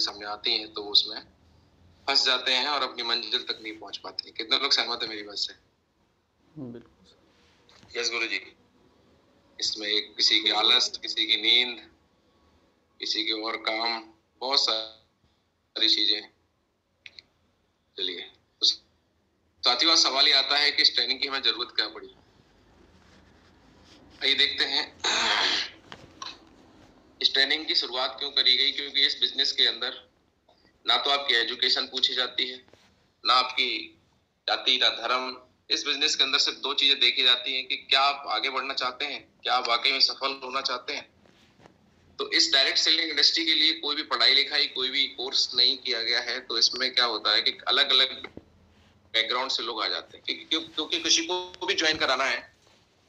सामने आती हैं तो उसमें फंस जाते हैं और अपनी मंजिल तक नहीं पहुंच पाते। कितने लोग सहमत है मेरी बात से? बिल्कुल। यस गुरु जी। इसमें एक किसी की आलस, किसी की नींद, किसी के और काम, बहुत सारी चीजें। चलिए तो साथियों, सवाल ये आता है कि इस ट्रेनिंग की हमें जरूरत क्या पड़ी। आइए देखते हैं इस ट्रेनिंग की शुरुआत क्यों करी गई। क्योंकि इस बिजनेस के अंदर ना तो आपकी एजुकेशन पूछी जाती है, ना आपकी जाति, ना धर्म। इस बिजनेस के अंदर सिर्फ दो चीजें देखी जाती हैं कि क्या आप आगे बढ़ना चाहते हैं, क्या आप वाकई में सफल होना चाहते हैं। तो इस डायरेक्ट सेलिंग इंडस्ट्री के लिए कोई भी पढ़ाई लिखाई, कोई भी कोर्स नहीं किया गया है। तो इसमें क्या होता है कि अलग अलग बैकग्राउंड से लोग आ जाते हैं। क्योंकि किसी को भी ज्वाइन कराना है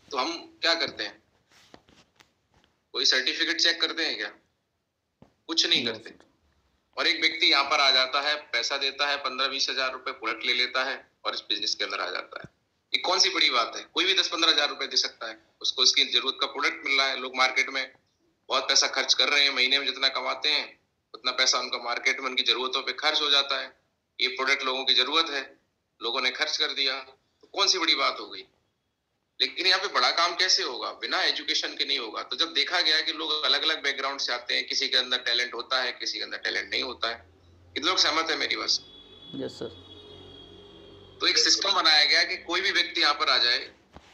तो हम क्या करते हैं, कोई सर्टिफिकेट चेक करते हैं क्या? कुछ नहीं करते। और एक व्यक्ति यहाँ पर आ जाता है, पैसा देता है, 15-20 हजार रुपए प्रोडक्ट ले लेता है और इस बिजनेस के अंदर आ जाता है। ये कौन सी बड़ी बात है? कोई भी 10-15 हजार रुपए दे सकता है, उसको इसकी जरूरत का प्रोडक्ट मिल रहा है। लोग मार्केट में बहुत पैसा खर्च कर रहे हैं, महीने में जितना कमाते हैं उतना पैसा उनका मार्केट में उनकी जरूरतों पे खर्च हो जाता है। ये प्रोडक्ट लोगों की जरूरत है, लोगों ने खर्च कर दिया, तो कौन सी बड़ी बात हो गई। लेकिन यहाँ पे बड़ा काम कैसे होगा? बिना एजुकेशन के नहीं होगा। तो जब देखा गया कि लोग अलग अलग बैकग्राउंड से आते हैं, किसी के अंदर टैलेंट होता है, किसी के अंदर टैलेंट नहीं होता है। कितने लोग सहमत है मेरी बात से? Yes sir. तो एक सिस्टम बनाया गया कि कोई भी व्यक्ति यहाँ पर आ जाए,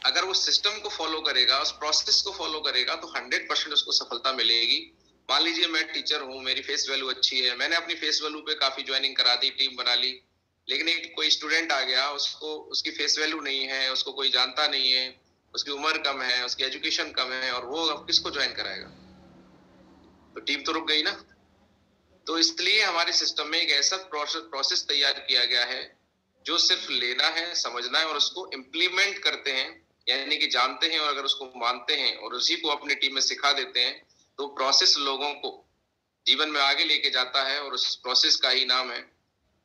अगर वो सिस्टम को फॉलो करेगा, उस प्रोसेस को फॉलो करेगा, तो 100% उसको सफलता मिलेगी। मान लीजिए मैं टीचर हूँ, मेरी फेस वैल्यू अच्छी है, मैंने अपनी फेस वैल्यू पे काफी ज्वाइनिंग करा दी, टीम बना ली। लेकिन एक कोई स्टूडेंट आ गया, उसको उसकी फेस वैल्यू नहीं है, उसको कोई जानता नहीं है, उसकी उम्र कम है, उसकी एजुकेशन कम है, और वो अब किसको ज्वाइन कराएगा? तो टीम तो रुक गई ना। तो इसलिए हमारे सिस्टम में एक ऐसा प्रोसेस तैयार किया गया है जो सिर्फ लेना है, समझना है और उसको इम्प्लीमेंट करते हैं, यानी कि जानते हैं और अगर उसको मानते हैं और उसी को अपनी टीम में सिखा देते हैं, तो प्रोसेस लोगों को जीवन में आगे लेके जाता है। और उस प्रोसेस का ही नाम है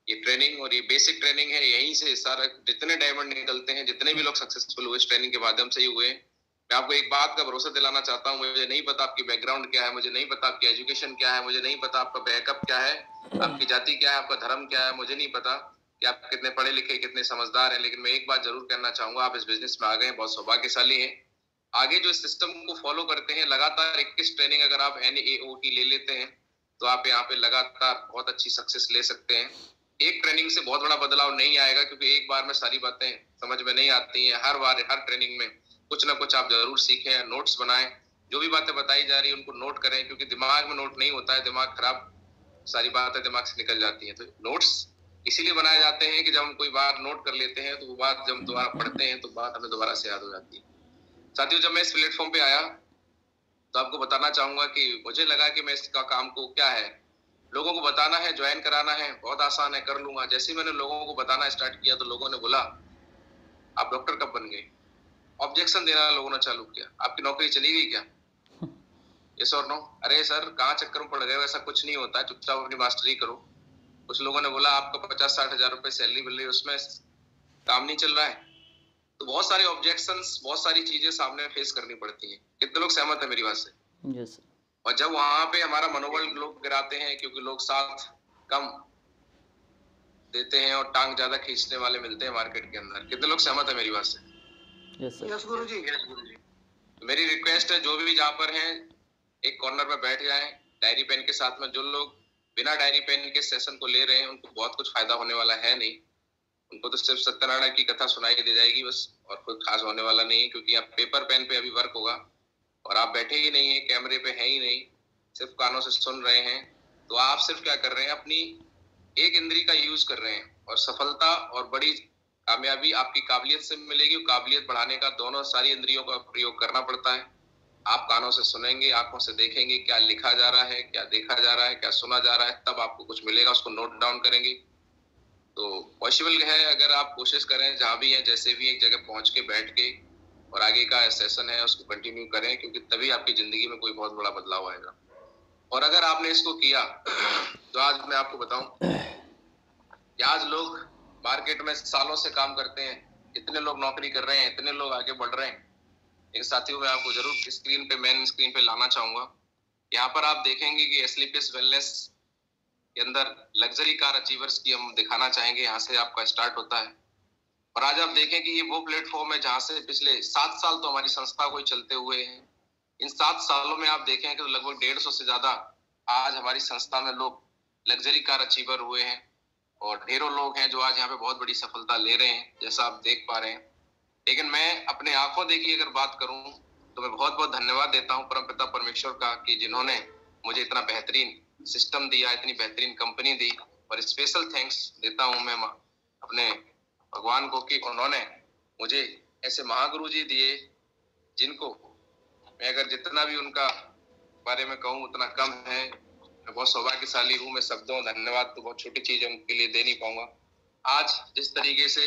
ये ट्रेनिंग। और ये बेसिक ट्रेनिंग है, यहीं से सारा जितने डायमंड निकलते हैं, जितने भी लोग सक्सेसफुल हुए इस ट्रेनिंग के माध्यम से ही हुए। मैं आपको एक बात का भरोसा दिलाना चाहता हूँ, मुझे नहीं पता आपकी बैकग्राउंड क्या है, मुझे नहीं पता आपकी एजुकेशन क्या है, मुझे नहीं पता आपका बैकअप क्या है, आपकी जाति क्या है, आपका धर्म क्या है, मुझे नहीं पता कि आप कितने पढ़े लिखे, कितने समझदार हैं। लेकिन मैं एक बात जरूर कहना चाहूंगा, आप इस बिजनेस में आ गए, बहुत सौभाग्यशाली हैं। आगे जो सिस्टम को फॉलो करते हैं, लगातार 21 ट्रेनिंग अगर आप NAOT ले लेते हैं तो आप यहाँ पे लगातार बहुत अच्छी सक्सेस ले सकते हैं। एक ट्रेनिंग से बहुत बड़ा बदलाव नहीं आएगा, क्योंकि एक बार में सारी बातें समझ में नहीं आती हैं। हर बार हर ट्रेनिंग में कुछ ना कुछ आप जरूर सीखें, नोट्स बनाएं, जो भी बातें बताई जा रही है उनको नोट करें, क्योंकि दिमाग में नोट नहीं होता है, दिमाग खराब, सारी बातें दिमाग से निकल जाती हैं। तो नोट्स इसीलिए बनाए जाते हैं कि जब हम कोई बात नोट कर लेते हैं तो वो बात जब दोबारा पढ़ते हैं तो बात हमें दोबारा से याद हो जाती है। साथियों, जब मैं इस प्लेटफॉर्म पे आया तो आपको बताना चाहूंगा कि मुझे लगा कि मैं इसका काम को क्या है, लोगों को बताना है, ज्वाइन कराना है, बहुत आसान है, कर लूंगा। जैसे ही मैंने लोगों को बताना स्टार्ट किया तो लोगों ने बोला आप डॉक्टर कब बन गए? ऑब्जेक्शन देना लोगों ने चालू किया, आपकी नौकरी चली गई क्या? यस और नो? अरे सर कहाँ चक्कर में पड़ गए, वैसा कुछ नहीं होता है, चुपचाप अपनी मास्टरी करो। कुछ लोगों ने बोला आपको 50-60 हजार रुपए सैलरी मिल रही है, उसमें काम नहीं चल रहा है। तो बहुत सारे ऑब्जेक्शंस, बहुत सारी चीजें सामने फेस करनी पड़ती हैं। कितने लोग सहमत है मेरी बात से? यस। और जब वहां पे हमारा मनोबल लोग गिराते हैं, क्योंकि लोग साथ कम देते हैं और टांग ज्यादा खींचने वाले मिलते हैं मार्केट के अंदर। कितने लोग सहमत है मेरी बात से? यस गुरुजी। यस गुरुजी। मेरी रिक्वेस्ट है, जो भी जहाँ पर हैं एक कॉर्नर में बैठ जाएं डायरी पेन के साथ में। जो लोग बिना डायरी पेन के सेशन को ले रहे हैं उनको बहुत कुछ फायदा होने वाला है नहीं, उनको तो सिर्फ सत्यनारायण की कथा सुनाई दे जाएगी बस, और कुछ खास होने वाला नहीं है। क्योंकि यहाँ पेपर पेन पे अभी वर्क होगा और आप बैठे ही नहीं है, कैमरे पे है ही नहीं, सिर्फ कानों से सुन रहे हैं। तो आप सिर्फ क्या कर रहे हैं, अपनी एक इंद्री का यूज कर रहे हैं। और सफलता और बड़ी कामयाबी आपकी काबिलियत से मिलेगी। काबिलियत बढ़ाने का दोनों सारी इंद्रियों का प्रयोग करना पड़ता है। आप कानों से सुनेंगे, आंखों से देखेंगे क्या लिखा जा रहा है, क्या देखा जा रहा है, क्या सुना जा रहा है, तब आपको कुछ मिलेगा, उसको नोट डाउन करेंगे। तो पॉसिबल है अगर आप कोशिश करें, जहाँ भी है, जैसे भी, एक जगह पहुंच के बैठ के और आगे का सेशन है उसको कंटिन्यू करें, क्योंकि तभी आपकी जिंदगी में कोई बहुत बड़ा बदलाव आएगा। और अगर आपने इसको किया तो आज मैं आपको बताऊं कि आज लोग मार्केट में सालों से काम करते हैं, इतने लोग नौकरी कर रहे हैं, इतने लोग आगे बढ़ रहे हैं। एक साथियों मैं आपको जरूर स्क्रीन पे, मेन स्क्रीन पे लाना चाहूंगा। यहाँ पर आप देखेंगे कि एस्क्लेपियस वेलनेस के अंदर लग्जरी कार अचीवर्स की हम दिखाना चाहेंगे। यहाँ से आपका स्टार्ट होता है और आज आप देखें कि ये वो प्लेटफॉर्म है जहाँ से पिछले 7 साल तो हमारी संस्था को ही चलते हुए हैं। इन 7 सालों में आप देखें कि तो लगभग 150 से ज्यादा आज हमारी संस्था में लोग लग्जरी कार अचीवर हुए हैं और ढेरों लोग हैं जो आज यहाँ पे बहुत बड़ी सफलता ले रहे हैं, जैसा आप देख पा रहे हैं। लेकिन मैं अपने आंखों देखी अगर बात करूं तो मैं बहुत बहुत धन्यवाद देता हूं परमपिता परमेश्वर का कि जिन्होंने मुझे इतना बेहतरीन सिस्टम दिया, इतनी बेहतरीन कंपनी दी। और स्पेशल थैंक्स देता हूं मैं अपने भगवान को कि उन्होंने मुझे ऐसे महागुरु जी दिए जिनको मैं अगर जितना भी उनका बारे में कहूं उतना कम है। मैं बहुत सौभाग्यशाली हूं। मैं शब्दों धन्यवाद तो बहुत छोटी चीज है उनके लिए दे नहीं पाऊंगा। आज जिस तरीके से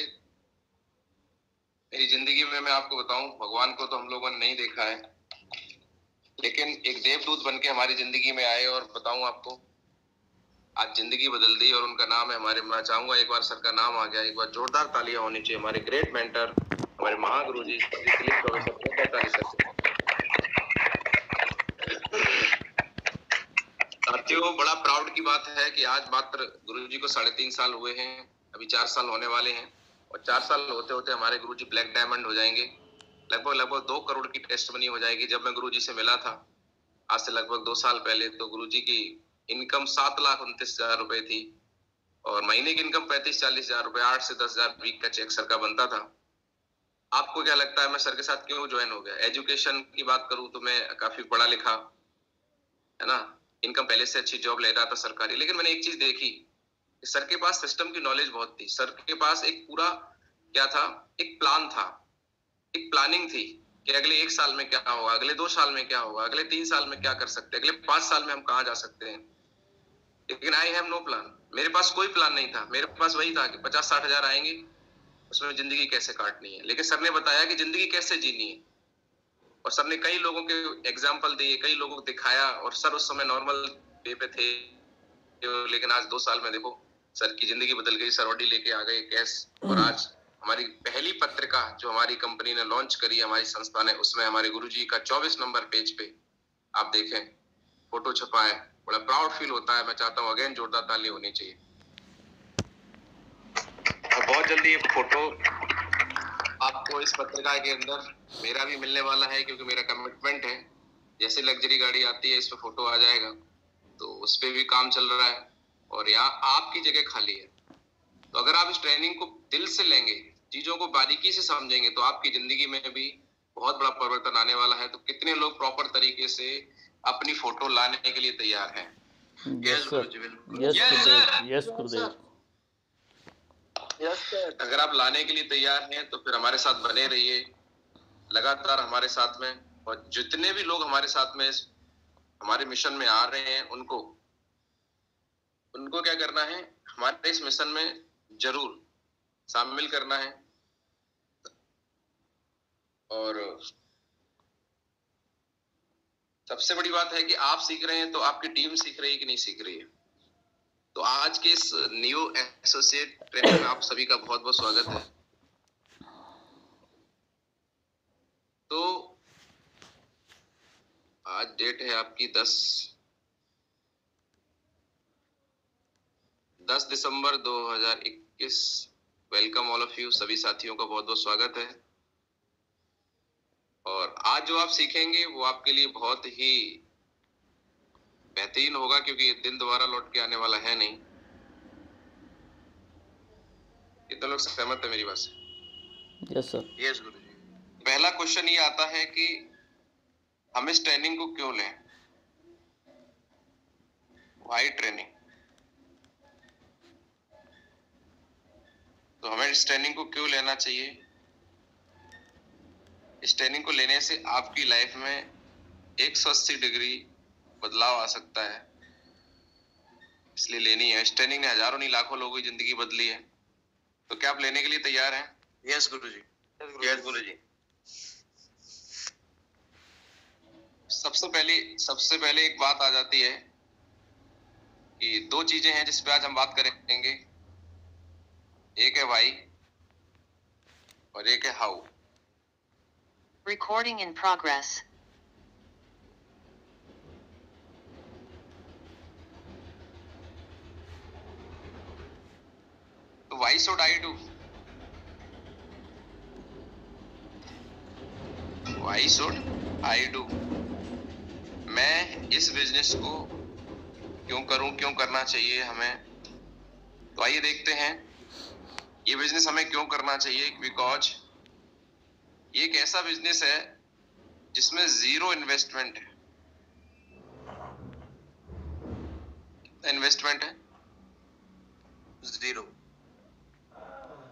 मेरी जिंदगी में मैं आपको बताऊं, भगवान को तो हम लोगों ने नहीं देखा है, लेकिन एक देवदूत बनके हमारी जिंदगी में आए और बताऊं आपको आज जिंदगी बदल दी। और उनका नाम है हमारे, मैं चाहूंगा एक बार सर का नाम आ गया, एक बार जोरदार तालियां होनी चाहिए हमारे ग्रेट मेंटर, हमारे महागुरु जी दिलीप चौबे सर। साथियों, बड़ा प्राउड की बात है कि आज मात्र गुरु जी को 3.5 साल हुए हैं, अभी 4 साल होने वाले हैं और 4 साल होते होते हमारे गुरु जी ब्लैक डायमंड हो जाएंगे। लगभग 2 करोड़ की टेस्ट मनी हो जाएगी। जब मैं गुरु जी से मिला था आज से लगभग 2 साल पहले, तो गुरु जी की इनकम 7,29,000 रुपए थी और महीने की इनकम 35-40 हजार रुपए, 8 से 10 हजार वीक का चेक सर का बनता था। आपको क्या लगता है मैं सर के साथ क्यों ज्वाइन हो गया? एजुकेशन की बात करूं तो मैं काफी पढ़ा लिखा है ना, इनकम पहले से अच्छी जॉब ले रहा था सरकारी। लेकिन मैंने एक चीज देखी, सर के पास सिस्टम की नॉलेज बहुत थी। सर के पास एक पूरा क्या था, एक प्लान था, एक प्लानिंग थी कि अगले 1 साल में क्या होगा, अगले 2 साल में क्या होगा, अगले 3 साल में क्या कर सकते हैं, अगले 5 साल में हम कहाँ जा सकते हैं। लेकिन आई हैव नो प्लान, मेरे पास कोई प्लान नहीं था। मेरे पास वही था कि 50-60 हजार आएंगे, उसमें जिंदगी कैसे काटनी है। लेकिन सर ने बताया कि जिंदगी कैसे जीनी है और सर ने कई लोगों के एग्जाम्पल दिए, कई लोगों को दिखाया। और सर उस समय नॉर्मल वे पे थे, लेकिन आज 2 साल में देखो सर की जिंदगी बदल गई। सर ऑडी लेके आ गए कैश। और आज हमारी पहली पत्रिका जो हमारी कंपनी ने लॉन्च करी, हमारी संस्था ने, उसमें हमारे गुरुजी का 24 नंबर पेज पे आप देखें फोटो छपा है। बड़ा प्राउड फील होता है। मैं चाहता हूँ अगेन जोरदार ताली होनी चाहिए। और बहुत जल्दी ये फोटो आपको इस पत्रिका के अंदर मेरा भी मिलने वाला है, क्योंकि मेरा कमिटमेंट है। जैसे लग्जरी गाड़ी आती है इस पे फोटो आ जाएगा, तो उस पे भी काम चल रहा है और यहाँ आपकी जगह खाली है। तो अगर आप इस ट्रेनिंग को दिल से लेंगे, चीजों को बारीकी से समझेंगे, तो आपकी जिंदगी में भी बहुत बड़ा परिवर्तन आने वाला है। तो कितने लोग प्रॉपर तरीके से अपनी फोटो लाने के लिए तैयार हैं? यस गुरुदेव। अगर आप लाने के लिए तैयार हैं तो फिर हमारे साथ बने रहिए, लगातार हमारे साथ में। और जितने भी लोग हमारे साथ में हमारे मिशन में आ रहे हैं, उनको क्या करना है, हमारे इस मिशन में जरूर शामिल करना है। और सबसे बड़ी बात है कि आप सीख रहे हैं तो आपकी टीम सीख रही है कि नहीं सीख रही है। तो आज के इस न्यू एसोसिएट ट्रेनिंग में आप सभी का बहुत बहुत स्वागत है। तो आज डेट है आपकी 10 दिसंबर 2021। वेलकम ऑल ऑफ यू, सभी साथियों का बहुत बहुत स्वागत है। और आज जो आप सीखेंगे वो आपके लिए बहुत ही बेहतरीन होगा, क्योंकि ये दिन दोबारा लौट के आने वाला है नहीं। कितने लोग सहमत है मेरी बात से? Yes sir. यस गुरुजी। पहला क्वेश्चन ये आता है कि हम इस ट्रेनिंग को क्यों लें? Why training? तो हमें इस ट्रेनिंग को क्यों लेना चाहिए? इस ट्रेनिंग को लेने से आपकी लाइफ में 180 डिग्री बदलाव आ सकता है, इसलिए लेनी है। इस ट्रेनिंग ने हजारों नहीं लाखों लोगों की जिंदगी बदली है। तो क्या आप लेने के लिए तैयार हैं? यस गुरुजी। यस गुरुजी। सबसे पहले एक बात आ जाती है कि 2 चीजें हैं जिस पे आज हम बात करेंगे। एक है व्हाई और एक है how. Recording in progress. should I do? Why should I do? मैं इस बिजनेस को क्यों करूं, क्यों करना चाहिए हमें? तो आइए देखते हैं ये बिजनेस हमें क्यों करना चाहिए। बिकॉज ये एक ऐसा बिजनेस है जिसमें जीरो इन्वेस्टमेंट है। इन्वेस्टमेंट है जीरो।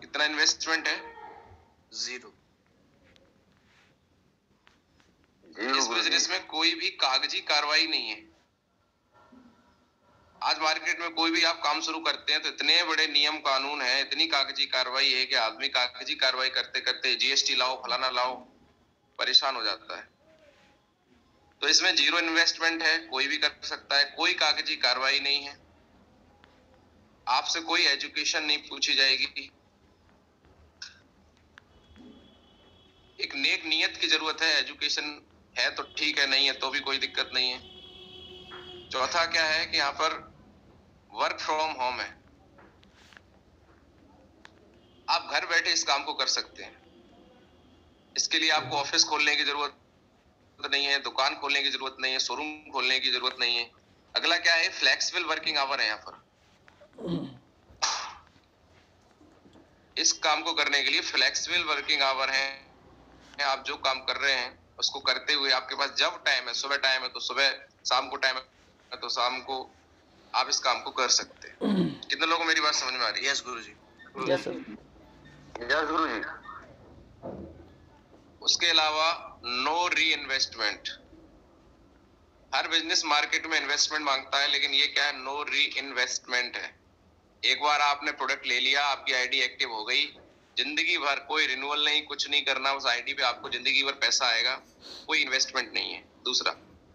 कितना इन्वेस्टमेंट है? जीरो। इस बिजनेस में कोई भी कागजी कार्रवाई नहीं है। आज मार्केट में कोई भी आप काम शुरू करते हैं तो इतने बड़े नियम कानून है, इतनी कागजी कार्रवाई है कि आदमी कागजी कार्रवाई करते करते जीएसटी लाओ, फलाना लाओ, परेशान हो जाता है। तो इसमें जीरो इन्वेस्टमेंट है, कोई भी कर सकता है, कोई कागजी कार्रवाई नहीं है, आपसे कोई एजुकेशन नहीं पूछी जाएगी। एक नेक नियत की जरूरत है। एजुकेशन है तो ठीक है, नहीं है तो भी कोई दिक्कत नहीं है। चौथा क्या है कि यहाँ पर वर्क फ्रॉम होम है। आप घर बैठे इस काम को कर सकते हैं। इसके लिए आपको ऑफिस खोलने की जरूरत नहीं है, दुकान खोलने की जरूरत नहीं है, शोरूम खोलने की जरूरत नहीं है। अगला क्या है? फ्लेक्सिबल वर्किंग आवर है। यहाँ पर इस काम को करने के लिए फ्लेक्सिबल वर्किंग आवर है। आप जो काम कर रहे हैं उसको करते हुए आपके पास जब टाइम है, सुबह टाइम है तो सुबह, शाम को टाइम है तो शाम को आप इस काम को कर सकते हैं। कितने लोगों को मेरी बात समझ में आ रही है? Yes Guruji. Yes sir. Yes Guruji. उसके अलावा नो री इन्वेस्टमेंट। हर बिजनेस मार्केट में इन्वेस्टमेंट मांगता है, लेकिन ये क्या है? नो री इन्वेस्टमेंट है। एक बार आपने प्रोडक्ट ले लिया, आपकी आईडी एक्टिव हो गई, जिंदगी भर कोई रिन्यूअल नहीं, कुछ नहीं करना, उस आईडी पे आपको जिंदगी भर पैसा आएगा, कोई इन्वेस्टमेंट नहीं है। दूसरा,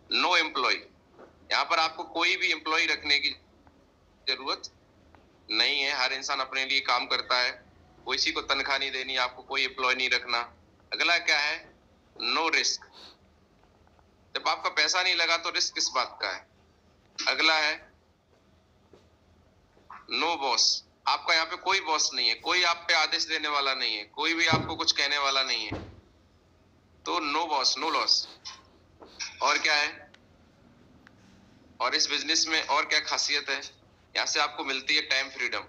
नो एम्प्लॉय। यहाँ पर आपको कोई भी एम्प्लॉय रखने की जरूरत नहीं है। हर इंसान अपने लिए काम करता है, किसी को तनख्वाह नहीं देनी, आपको कोई एम्प्लॉय नहीं रखना। अगला क्या है? No risk. जब आपका पैसा नहीं लगा तो रिस्क किस बात का है? अगला है नो बॉस। आपका यहाँ पे कोई बॉस नहीं है, कोई आप पे आदेश देने वाला नहीं है, कोई भी आपको कुछ कहने वाला नहीं है। तो नो बॉस, नो लॉस। और क्या है? और इस बिजनेस में और क्या खासियत है? यहाँ से आपको मिलती है टाइम फ्रीडम,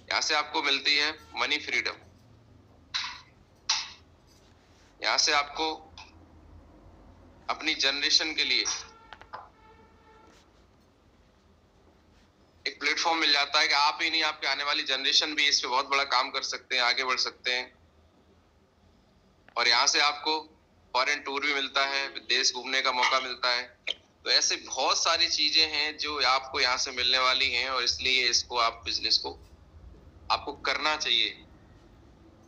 यहाँ से आपको मिलती है मनी फ्रीडम, यहाँ से आपको अपनी जनरेशन के लिए एक प्लेटफॉर्म मिल जाता है कि आप ही नहीं, आपके आने वाली जनरेशन भी इस पे बहुत बड़ा काम कर सकते हैं, आगे बढ़ सकते हैं। और यहाँ से आपको फॉरेन टूर भी मिलता है, देश घूमने का मौका मिलता है। तो ऐसे बहुत सारी चीजें हैं जो आपको यहाँ से मिलने वाली हैं, और इसलिए इसको आप बिजनेस को आपको करना चाहिए।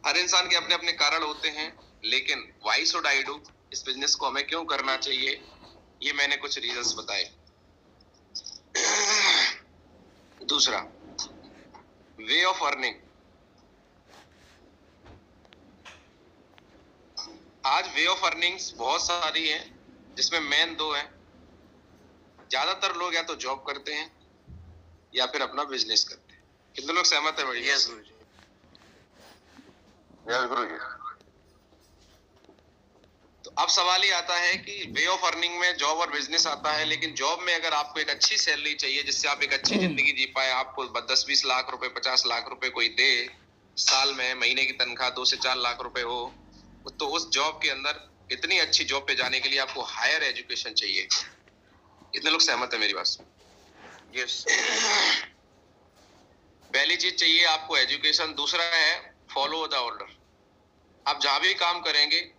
हर इंसान के अपने अपने कारण होते हैं, लेकिन व्हाई शुड आई डू, इस बिजनेस को हमें क्यों करना चाहिए, ये मैंने कुछ रीजंस बताए। दूसरा, वे ऑफ अर्निंग। आज वे ऑफ अर्निंग्स बहुत सारी है, जिसमें मेन दो हैं। ज्यादातर लोग या तो जॉब करते हैं या फिर अपना बिजनेस करते हैं। कितने लोग सहमत है भाई? यस गुरुजी। यस गुरुजी। तो अब सवाल ही आता है कि वे ऑफ अर्निंग में जॉब और बिजनेस आता है, लेकिन जॉब में अगर आपको एक अच्छी सैलरी चाहिए जिससे आप एक अच्छी जिंदगी जी पाए, आपको 10-20 लाख रुपए, 50 लाख रुपए कोई दे साल में, महीने की तनख्वाह 2 से 4 लाख रुपए हो, तो उस जॉब के अंदर, इतनी अच्छी जॉब पे जाने के लिए आपको हायर एजुकेशन चाहिए। इतने लोग सहमत है मेरी बात से? यस। पहली चीज चाहिए आपको एजुकेशन। दूसरा है फॉलो द ऑर्डर। आप जहां भी काम करेंगे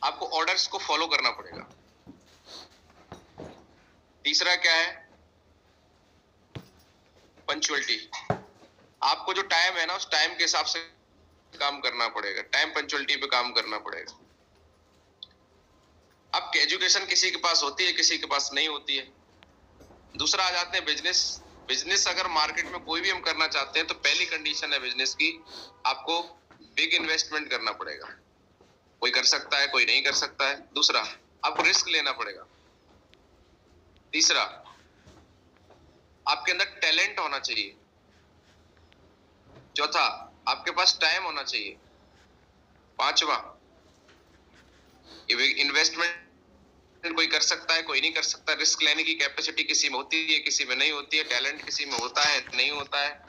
आपको ऑर्डर्स को फॉलो करना पड़ेगा। तीसरा क्या है? पंचुअलिटी। आपको जो टाइम है ना, उस टाइम के हिसाब से काम करना पड़ेगा, टाइम पंचुअलिटी पे काम करना पड़ेगा। अब एजुकेशन किसी के पास होती है, किसी के पास नहीं होती है। दूसरा आ जाते हैं बिजनेस। बिजनेस अगर मार्केट में कोई भी हम करना चाहते हैं तो पहली कंडीशन है बिजनेस की, आपको बिग इन्वेस्टमेंट करना पड़ेगा। कोई कर सकता है, कोई नहीं कर सकता है। दूसरा, आपको रिस्क लेना पड़ेगा। तीसरा, आपके अंदर टैलेंट होना चाहिए। चौथा, आपके पास टाइम होना चाहिए। पांचवा, इन्वेस्टमेंट कोई कर सकता है, कोई नहीं कर सकता। रिस्क लेने की कैपेसिटी किसी में होती है, किसी में नहीं होती है। टैलेंट किसी में होता है, नहीं होता है।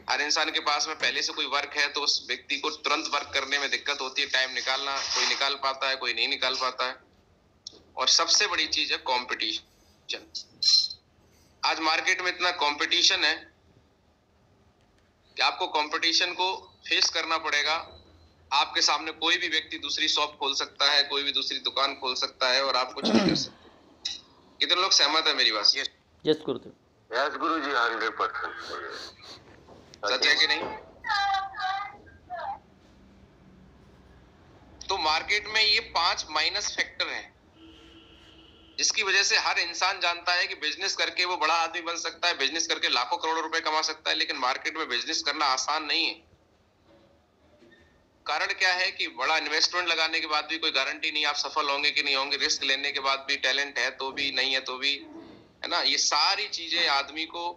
हर इंसान के पास में पहले से कोई वर्क है तो उस व्यक्ति को तुरंत वर्क करने में दिक्कत होती है। टाइम निकालना, कोई निकाल पाता है, कोई नहीं निकाल पाता है। और सबसे बड़ी चीज है कंपटीशन। आज मार्केट में इतना कंपटीशन है कि आपको कंपटीशन को फेस करना पड़ेगा। आपके सामने कोई भी व्यक्ति दूसरी शॉप खोल सकता है, कोई भी दूसरी दुकान खोल सकता है और आप कुछ नहीं कर सकते। कितने लोग सहमत है मेरी बात से? यस गुरुदेव। यस गुरु जी, 100%। सच है कि नहीं? तो मार्केट में ये 5 माइनस फैक्टर हैं जिसकी वजह से हर इंसान जानता है कि बिजनेस करके वो बड़ा आदमी बन सकता है, बिजनेस करके लाखों करोड़ों रुपए कमा सकता है। लेकिन मार्केट में बिजनेस करना आसान नहीं है। कारण क्या है कि बड़ा इन्वेस्टमेंट लगाने के बाद भी कोई गारंटी नहीं आप सफल होंगे कि नहीं होंगे। रिस्क लेने के बाद भी, टैलेंट है तो भी, नहीं है तो भी, है ना। ये सारी चीजें आदमी को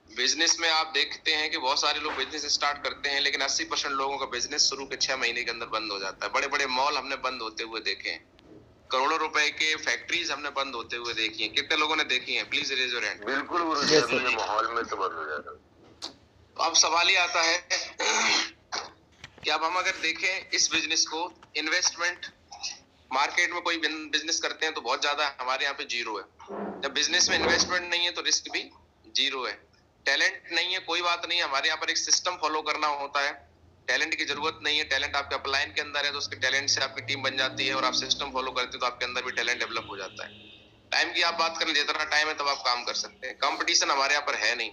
बिजनेस में आप देखते हैं कि बहुत सारे लोग बिजनेस स्टार्ट करते हैं लेकिन 80% लोगों का बिजनेस शुरू के 6 महीने के अंदर बंद हो जाता है। बड़े बड़े मॉल हमने बंद होते हुए देखे हैं, करोड़ों रुपए के फैक्ट्रीज हमने बंद होते हुए देखी हैं। कितने लोगों ने देखी हैं? Please raise your hand. बिल्कुल गुरु जी, अपने माहौल में तो बंद हो जाता है। तो अब सवाल ये आता है कि अब हम अगर देखें इस बिजनेस को, इन्वेस्टमेंट मार्केट में कोई बिजनेस करते हैं तो बहुत ज्यादा, हमारे यहाँ पे जीरो है। जब बिजनेस में इन्वेस्टमेंट नहीं है तो रिस्क भी जीरो है। टैलेंट नहीं है, कोई बात नहीं, हमारे यहाँ पर एक सिस्टम फॉलो करना होता है। टैलेंट की जरूरत नहीं है। टैलेंट आपके अपलाइन के अंदर है तो उसके टैलेंट से आपकी टीम बन जाती है और आप सिस्टम फॉलो करते हो तो आपके अंदर भी टैलेंट डेवलप हो जाता है। टाइम की आप बात करें, जितना टाइम है तब आप काम कर सकते हैं। कंपटीशन हमारे यहाँ पर है नहीं।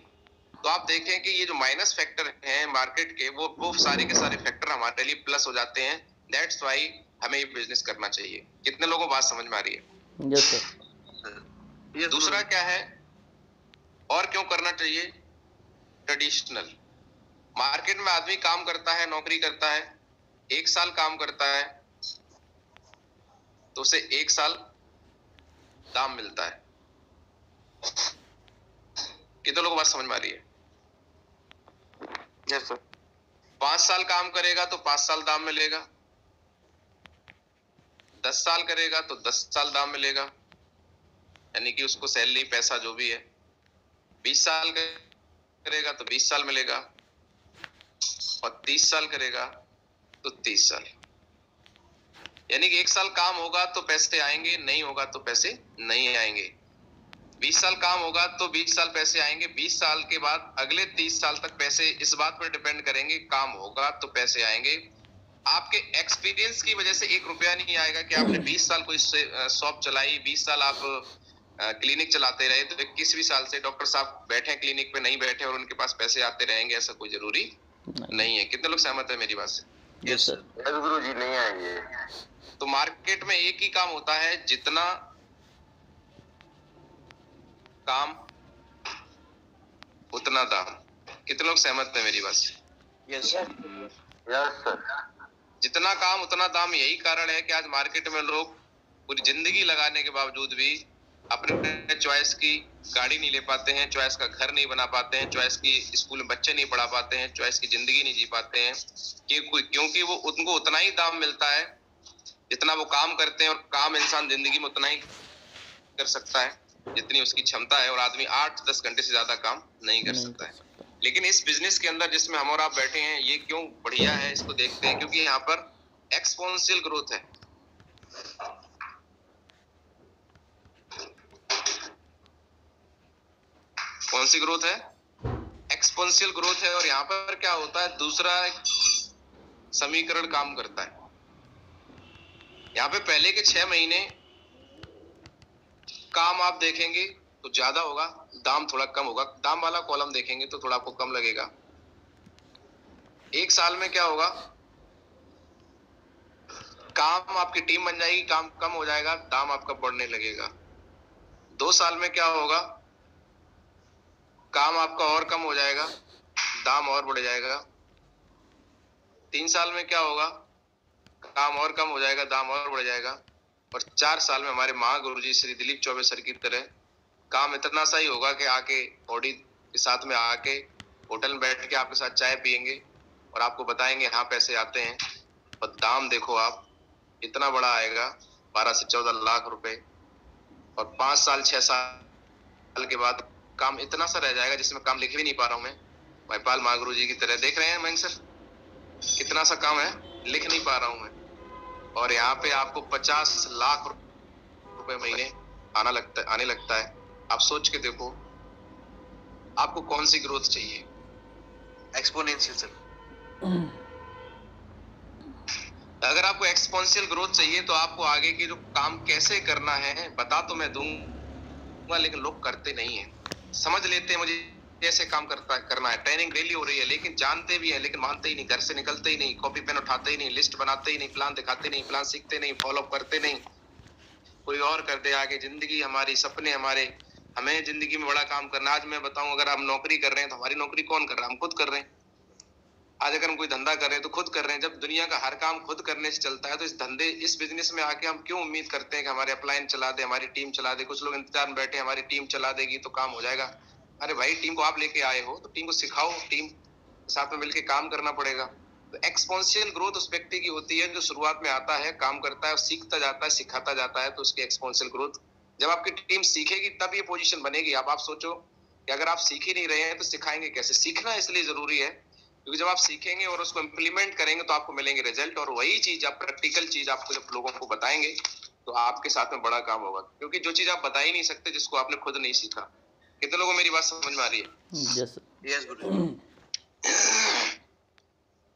तो आप देखें कि ये जो माइनस फैक्टर हैं मार्केट के, वो सारे के सारे फैक्टर हमारे लिए प्लस हो जाते हैं। दैट्स व्हाई हमें ये बिजनेस करना चाहिए। कितने लोगों को बात समझ में आ रही है? Yes sir. दूसरा क्या है और क्यों करना चाहिए? ट्रेडिशनल मार्केट में आदमी काम करता है, नौकरी करता है, 1 साल काम करता है तो उसे 1 साल दाम मिलता है। कितने लोगों को बात समझ में आ रही है? Yes sir. 5 साल काम करेगा तो 5 साल दाम मिलेगा। 10 साल करेगा तो 10 साल दाम मिलेगा, यानी कि उसको सैलरी, पैसा जो भी है। 20 साल करेगा तो 20 साल मिलेगा और 30 साल करेगा तो 30 साल। यानी कि 1 साल काम होगा तो पैसे आएंगे, नहीं होगा तो पैसे नहीं आएंगे। 20 साल काम होगा तो 20 साल पैसे आएंगे। 20 साल के बाद अगले 30 साल तक पैसे इस बात पर डिपेंड करेंगे, काम होगा तो पैसे आएंगे। आपके एक्सपीरियंस की वजह से 1 रुपया नहीं आएगा कि आपने 20 साल कोई शॉप चलाई, 20 साल आप क्लिनिक चलाते रहे तो 21वीं साल से डॉक्टर साहब बैठे क्लिनिक पे, नहीं बैठे और उनके पास पैसे आते रहेंगे, ऐसा कोई जरूरी नहीं है। कितने लोग सहमत है मेरी बात से? Yes sir. यस गुरु जी, नहीं आएंगे। तो मार्केट में एक ही काम होता है, जितना काम उतना दाम। कितने लोग सहमत है मेरी बात से? Yes sir. जितना काम उतना दाम। यही कारण है कि आज मार्केट में लोग पूरी जिंदगी लगाने के बावजूद भी अपने चॉइस की गाड़ी नहीं ले पाते हैं, चॉइस का घर नहीं बना पाते हैं, चॉइस की स्कूल में बच्चे नहीं पढ़ा पाते हैं, चॉइस की जिंदगी नहीं जी पाते हैं। क्योंकि वो उनको उतना ही दाम मिलता है जितना वो काम करते हैं, और काम इंसान जिंदगी में उतना ही कर सकता है जितनी उसकी क्षमता है, और आदमी 8-10 घंटे से ज्यादा काम नहीं कर सकता है। लेकिन इस बिजनेस के अंदर जिसमें हम और आप बैठे हैं, ये क्यों बढ़िया है इसको देखते हैं। क्योंकि यहाँ पर एक्सपोनेंशियल ग्रोथ है। कौन सी ग्रोथ है? एक्सपोनेंशियल ग्रोथ है। और यहाँ पर क्या होता है, दूसरा समीकरण काम करता है। यहाँ पे पहले के 6 महीने काम आप देखेंगे तो ज्यादा होगा, दाम थोड़ा कम होगा। दाम वाला कॉलम देखेंगे तो थोड़ा आपको कम लगेगा। 1 साल में क्या होगा, काम आपकी टीम बन जाएगी, काम कम हो जाएगा, दाम आपका बढ़ने लगेगा। 2 साल में क्या होगा, काम आपका और कम हो जाएगा, दाम और बढ़ जाएगा। 3 साल में क्या होगा, काम और कम हो जाएगा, दाम और बढ़ जाएगा। और 4 साल में हमारे महागुरु जी श्री दिलीप चौबे सर की तरह काम इतना सा ही होगा कि आके ऑडी के साथ में आके होटल में बैठ के आपके साथ चाय पियेंगे, और आपको बताएंगे हाँ पैसे आते हैं। पर दाम देखो आप, इतना बड़ा आएगा 12 से 14 लाख रुपए, और 5 साल 6 साल के बाद काम इतना सा रह जाएगा जिसमें काम लिख भी नहीं पा रहा हूँ मैं। महिपाल महागुरु जी की तरह देख रहे हैं मयंक सर, कितना सा काम है, लिख नहीं पा रहा हूँ मैं। और यहाँ पे आपको 50 लाख रुपए महीने आने लगता है। आप सोच के देखो आपको कौन सी ग्रोथ चाहिए। Exponential sir. अगर आपको एक्सपोनेंशियल ग्रोथ चाहिए तो आपको आगे की जो काम कैसे करना है बता तो मैं दूंगा, लेकिन लोग करते नहीं है। समझ लेते हैं मुझे कैसे काम करना है, ट्रेनिंग डेली हो रही है, लेकिन जानते भी है लेकिन मानते ही नहीं, घर से निकलते ही नहीं, कॉपी पेन उठाते ही नहीं, लिस्ट बनाते ही नहीं, प्लान दिखाते नहीं, प्लान सीखते नहीं, फॉलो करते नहीं, कोई और कर दे आगे। जिंदगी हमारी, सपने हमारे, हमें जिंदगी में बड़ा काम करना। आज मैं बताऊं, अगर हम नौकरी कर रहे हैं तो हमारी नौकरी कौन कर रहा है? हम खुद कर रहे हैं। आज अगर हम कोई धंधा कर रहे हैं तो खुद कर रहे हैं। जब दुनिया का हर काम खुद करने से चलता है तो इस धंधे, इस बिजनेस में आके हम क्यों उम्मीद करते हैं कि हमारे अपलाइन चला दे, हमारी टीम चला दे? कुछ लोग इंतजार में बैठे, हमारी टीम चला देगी तो काम हो जाएगा। अरे भाई, टीम को आप लेके आए हो तो टीम को सिखाओ, टीम साथ में मिलकर काम करना पड़ेगा। तो एक्सपोनेंशियल ग्रोथ उस व्यक्ति की होती है जो शुरुआत में आता है, काम करता है, सीखता जाता है, सिखाता जाता है, तो उसकी एक्सपोनेंशियल ग्रोथ। जब आपकी टीम सीखेगी तब ये पोजीशन बनेगी। आप सोचो कि अगर आप सीख ही नहीं रहे हैं तो सिखाएंगे कैसे? सीखना इसलिए जरूरी है क्योंकि जब आप सीखेंगे और उसको इम्प्लीमेंट करेंगे तो आपको मिलेंगे रिजल्ट, और वही चीज आप, प्रैक्टिकल चीज आपको जब लोगों को बताएंगे तो आपके साथ में बड़ा काम होगा। क्योंकि जो चीज आप बता ही नहीं सकते जिसको आपने खुद नहीं सीखा। कितने लोगों को मेरी बात समझ में आ रही है? यस गुरु।